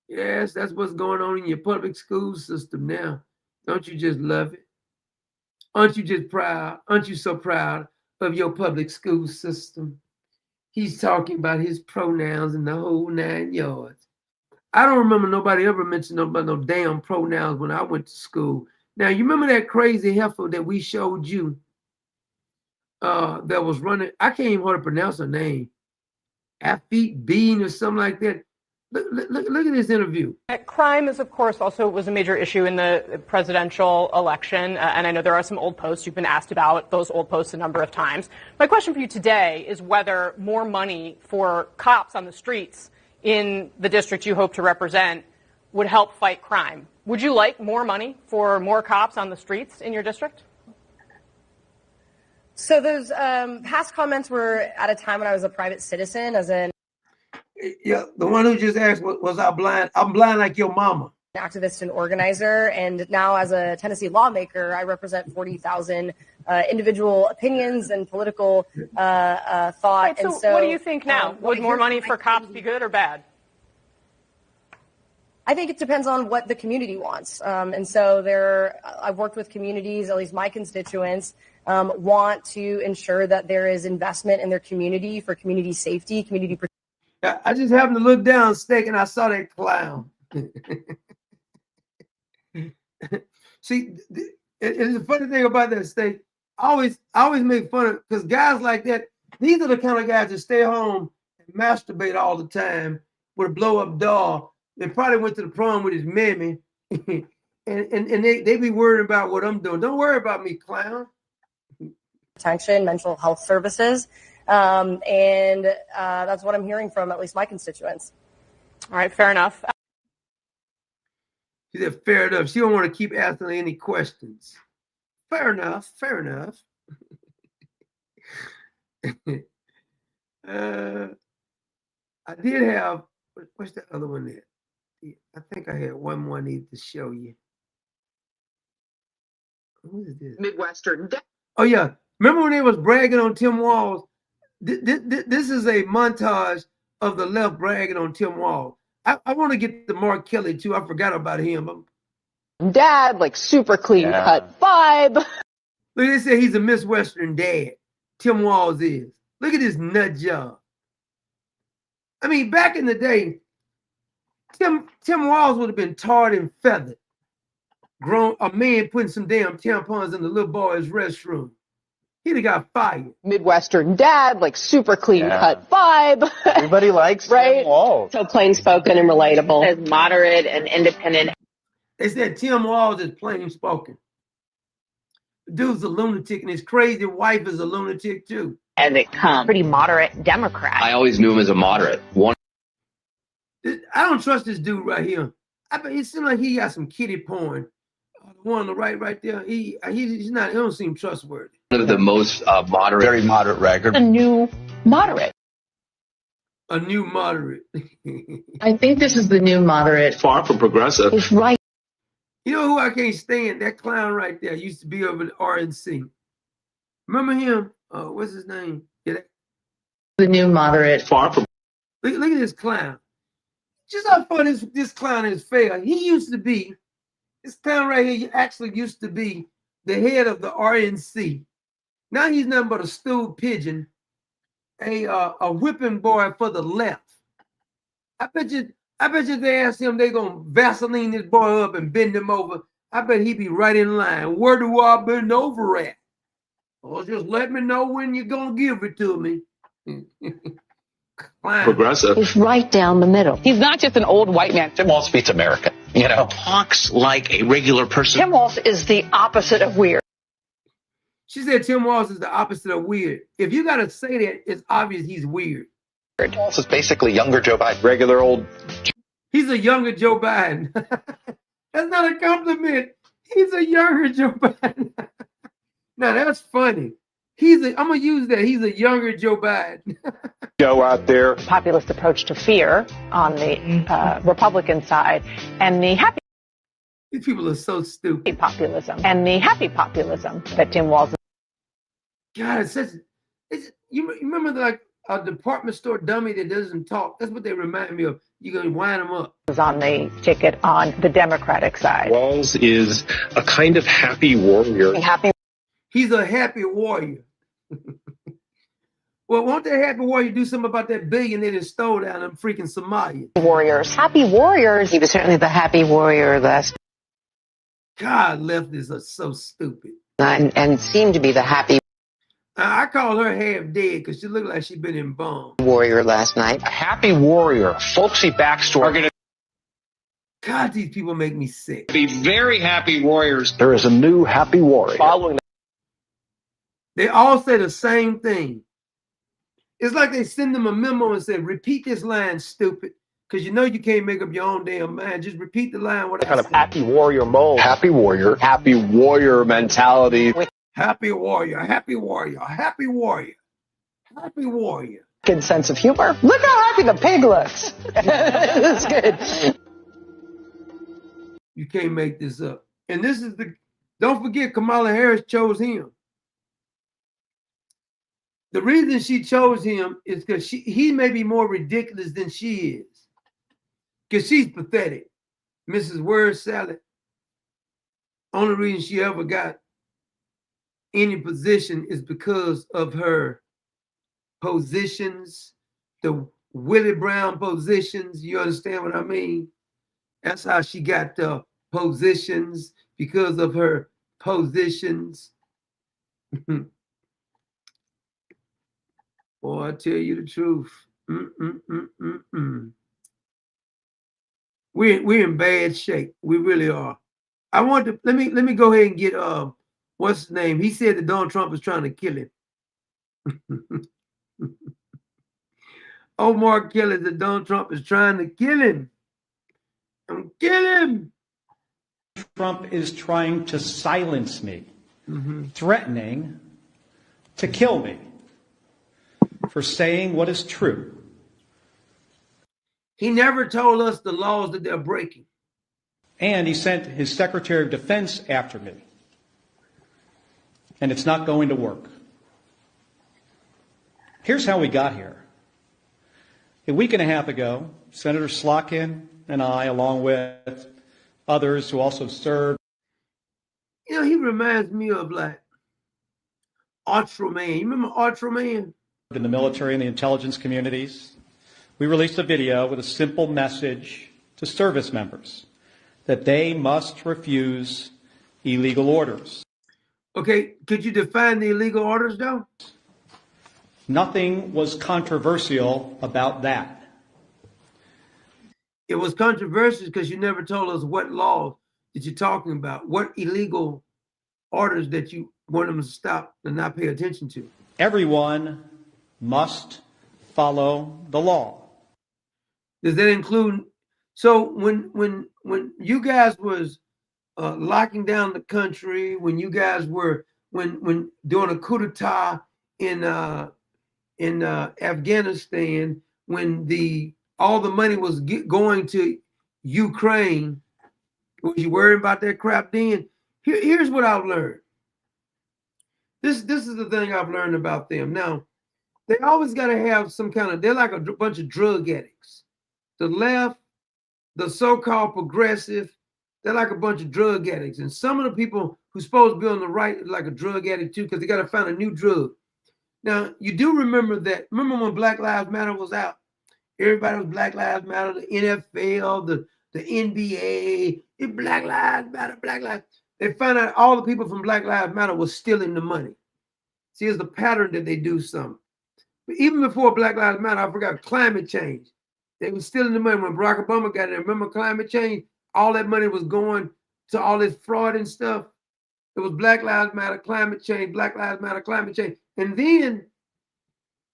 Yes, that's what's going on in your public school system now. Don't you just love it? Aren't you just proud? Aren't you so proud of your public school system? He's talking about his pronouns and the whole 9 yards. I don't remember nobody ever mentioned about no damn pronouns when I went to school. Now, you remember that crazy heifer that we showed you that was running? I can't even hardly pronounce her name. Afeet Bean or something like that. Look at this interview. Crime is, of course, also was a major issue in the presidential election. And I know there are some old posts. You've been asked about those old posts a number of times. My question for you today is whether more money for cops on the streets in the district you hope to represent would help fight crime. Would you like more money for more cops on the streets in your district? So those past comments were at a time when I was a private citizen, as an Yeah, the one who just asked, was I blind? I'm blind like your mama. Activist and organizer, and now as a Tennessee lawmaker, I represent 40,000 individual opinions and political thought. Right, and so what do you think now? Would more money for cops be good or bad? I think it depends on what the community wants. And so I've worked with communities, at least my constituents, want to ensure that there is investment in their community for community safety, community protection. I just happened to look down, Steak, and I saw that clown. See, it's the funny thing about that, Steak. I always make fun of, because guys like that, these are the kind of guys that stay home and masturbate all the time with a blow-up doll. They probably went to the prom with his mammy, and they be worried about what I'm doing. Don't worry about me, clown. Protection, mental health services. And that's what I'm hearing from at least my constituents. All right, fair enough. She said, fair enough. She don't want to keep asking any questions. Fair enough, fair enough. I did have, what's the other one there? I think I had one more I need to show you. Who is this? Midwestern. Oh, yeah. Remember when they was bragging on Tim Walz? This is a montage of the left bragging on Tim Walz. I want to get to Mark Kelly, too. I forgot about him. Dad, like super clean cut vibe. Look, they say he's a Midwestern dad. Tim Walz is. Look at this nut job. I mean, back in the day, Tim Walz would have been tarred and feathered. A man putting some damn tampons in the little boy's restroom. He'd have got fired. Midwestern dad, like super clean cut vibe. Everybody likes right? Tim Walz. So plain spoken and relatable. As moderate and independent. They said Tim Walz is plain spoken. The dude's a lunatic, and his crazy wife is a lunatic too. And it comes pretty moderate Democrat. I always knew him as a moderate. I don't trust this dude right here. I bet it seems like he got some kiddie porn. The one on the right there. He's not. He don't seem trustworthy. One of the most moderate, very moderate record. A new moderate. A new moderate. I think this is the new moderate. Far from progressive. It's right. You know who I can't stand? That clown right there used to be over at RNC. Remember him? what's his name? Yeah, The new moderate. Far from. look at this clown. Just how fun this clown is fair. He used to be, this clown right here actually used to be the head of the RNC. Now he's nothing but a stool pigeon, a whipping boy for the left. I bet you they ask him, they gonna Vaseline this boy up and bend him over. I bet he be right in line. Where do I bend over at? Well, just let me know when you're gonna give it to me. Progressive. He's right down the middle. He's not just an old white man. Tim Walz beats America. You know, talks like a regular person. Tim Walz is the opposite of weird. She said Tim Walz is the opposite of weird. If you gotta say that, it's obvious he's weird. Walz is basically younger Joe Biden. Regular old. He's a younger Joe Biden. That's not a compliment. He's a younger Joe Biden. Now that's funny. I'm gonna use that. He's a younger Joe Biden. Joe out there. Populist approach to fear on the Republican side, and the happy. These people are so stupid. Populism and the happy populism that Tim Walz. God, you remember like a department store dummy that doesn't talk? That's what they remind me of. You're gonna wind them up. Is on the ticket on the Democratic side. Walz is a kind of happy warrior. He's a happy warrior. Well, won't that happy warrior do something about that billion they just stole down in freaking Somalia? Warriors. Happy warriors. He was certainly the happy warrior last. God, leftists are so stupid. And seemed to be the happy I call her half dead because she looked like she'd been embalmed. warrior last night. A happy warrior, folksy backstory. Are going to God, these people make me sick. be very happy warriors. There is a new happy warrior. Following. They all say the same thing. It's like they send them a memo and say, repeat this line, stupid. Because you know you can't make up your own damn mind. Just repeat the line. What Kind of happy warrior mold. Happy warrior mentality. Happy warrior, happy warrior, happy warrior, happy warrior. Good sense of humor. Look how happy the pig looks. That's good. You can't make this up. And this is don't forget Kamala Harris chose him. The reason she chose him is because he may be more ridiculous than she is. Because she's pathetic. Mrs. Word Salad. Only reason she ever got any position is because of her positions, the Willie Brown positions. You understand what I mean? That's how she got the positions, because of her positions. Boy, I tell you the truth. We're in bad shape. We really are. I want to let me go ahead and get what's his name? He said that Donald Trump is trying to kill him. Omar Kelly said Donald Trump is trying to kill him. Kill him. Trump is trying to silence me, threatening to kill me for saying what is true. He never told us the laws that they're breaking. And he sent his Secretary of Defense after me. And it's not going to work. Here's how we got here. A week and a half ago, Senator Slotkin and I, along with others who also served. You know, he reminds me of like Ultra Man. You remember Ultra Man? In the military and the intelligence communities, we released a video with a simple message to service members that they must refuse illegal orders. Okay, could you define the illegal orders though? Nothing was controversial about that. It was controversial because you never told us what laws that you're talking about, what illegal orders that you want them to stop and not pay attention to. Everyone must follow the law. Does that include? So when you guys was locking down the country, when you guys were when doing a coup d'etat in Afghanistan, when all the money was going to Ukraine, was you worried about that crap then? Here's what I've learned. This is the thing I've learned about them. Now, they always got to have some kind of, they're like a bunch of drug addicts. The left, the so-called progressive, they're like a bunch of drug addicts. And some of the people who's supposed to be on the right are like a drug addict too, because they got to find a new drug. Now, you do remember when Black Lives Matter was out? Everybody was Black Lives Matter, the NFL, the NBA, Black Lives Matter, Black Lives. They found out all the people from Black Lives Matter was stealing the money. See, it's the pattern that they do something. But even before Black Lives Matter, I forgot climate change. They were stealing the money when Barack Obama got in. Remember climate change? All that money was going to all this fraud and stuff. It was Black Lives Matter, climate change, Black Lives Matter, climate change. And then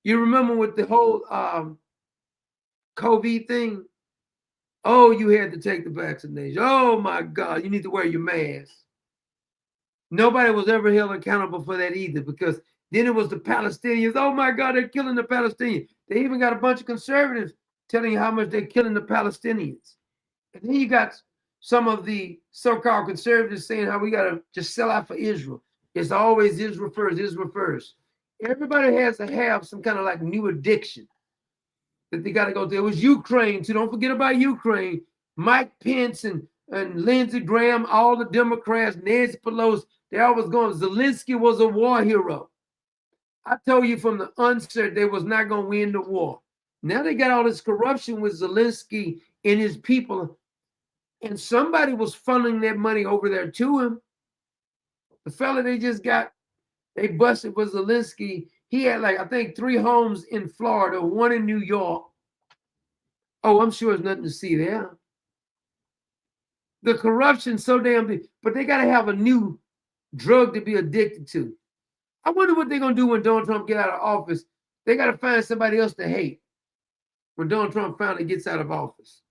you remember with the whole COVID thing, oh, you had to take the vaccination. Oh my God, you need to wear your mask. Nobody was ever held accountable for that either, because then it was the Palestinians. Oh my God, they're killing the Palestinians. They even got a bunch of conservatives telling you how much they're killing the Palestinians. And then you got some of the so-called conservatives saying how we got to just sell out for Israel. It's always Israel first, Israel first. Everybody has to have some kind of like new addiction that they got to go through. It was Ukraine too. Don't forget about Ukraine. Mike Pence and Lindsey Graham, all the Democrats, Nancy Pelosi, they always going, Zelensky was a war hero. I told you from the onset they was not going to win the war. Now they got all this corruption with Zelensky and his people, and somebody was funneling that money over there to him. The fella they just got, they busted was Zelensky. He had like, I think 3 homes in Florida, 1 in New York. Oh, I'm sure there's nothing to see there. The corruption's so damn big, but they got to have a new drug to be addicted to. I wonder what they're going to do when Donald Trump get out of office. They got to find somebody else to hate when Donald Trump finally gets out of office.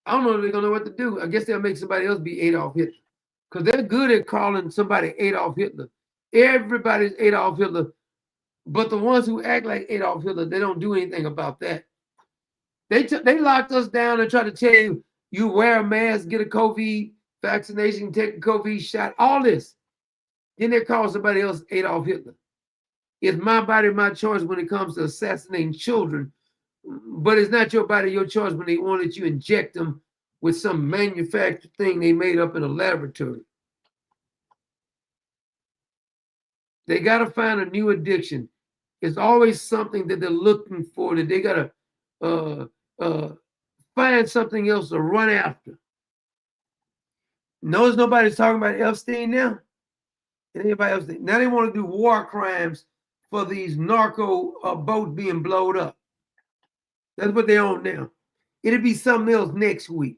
I don't know if they're going to know what to do. I guess they'll make somebody else be Adolf Hitler, because they're good at calling somebody Adolf Hitler. Everybody's Adolf Hitler, but the ones who act like Adolf Hitler, they don't do anything about that. They locked us down and tried to tell you, you wear a mask, get a COVID vaccination, take a COVID shot, all this. Then they call somebody else Adolf Hitler. It's my body, my choice when it comes to assassinating children, but it's not your body, your choice when they want that you inject them with some manufactured thing they made up in a laboratory. They got to find a new addiction. It's always something that they're looking for, that they got to find something else to run after. Notice nobody's talking about Epstein now. Anybody else? Now they want to do war crimes for these narco boats being blown up. That's what they're on now. It'll be something else next week.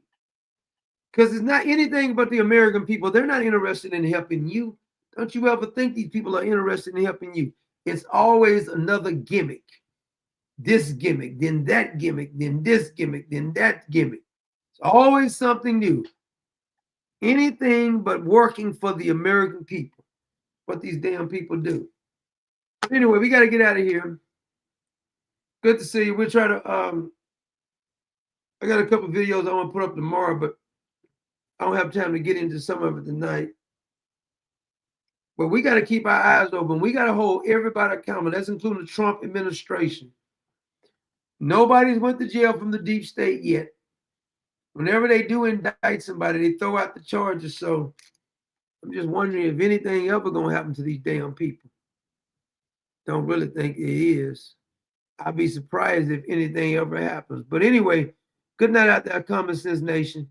Because it's not anything but the American people. They're not interested in helping you. Don't you ever think these people are interested in helping you. It's always another gimmick. This gimmick, then that gimmick, then this gimmick, then that gimmick. It's always something new. Anything but working for the American people. What these damn people do. Anyway, we got to get out of here. Good to see you. We'll try to, I got a couple videos I want to put up tomorrow, but I don't have time to get into some of it tonight. But we got to keep our eyes open. We got to hold everybody accountable. That's including the Trump administration. Nobody's went to jail from the deep state yet. Whenever they do indict somebody, they throw out the charges. So I'm just wondering if anything ever going to happen to these damn people. Don't really think it is. I'd be surprised if anything ever happens. But anyway, good night out there, Common Sense Nation.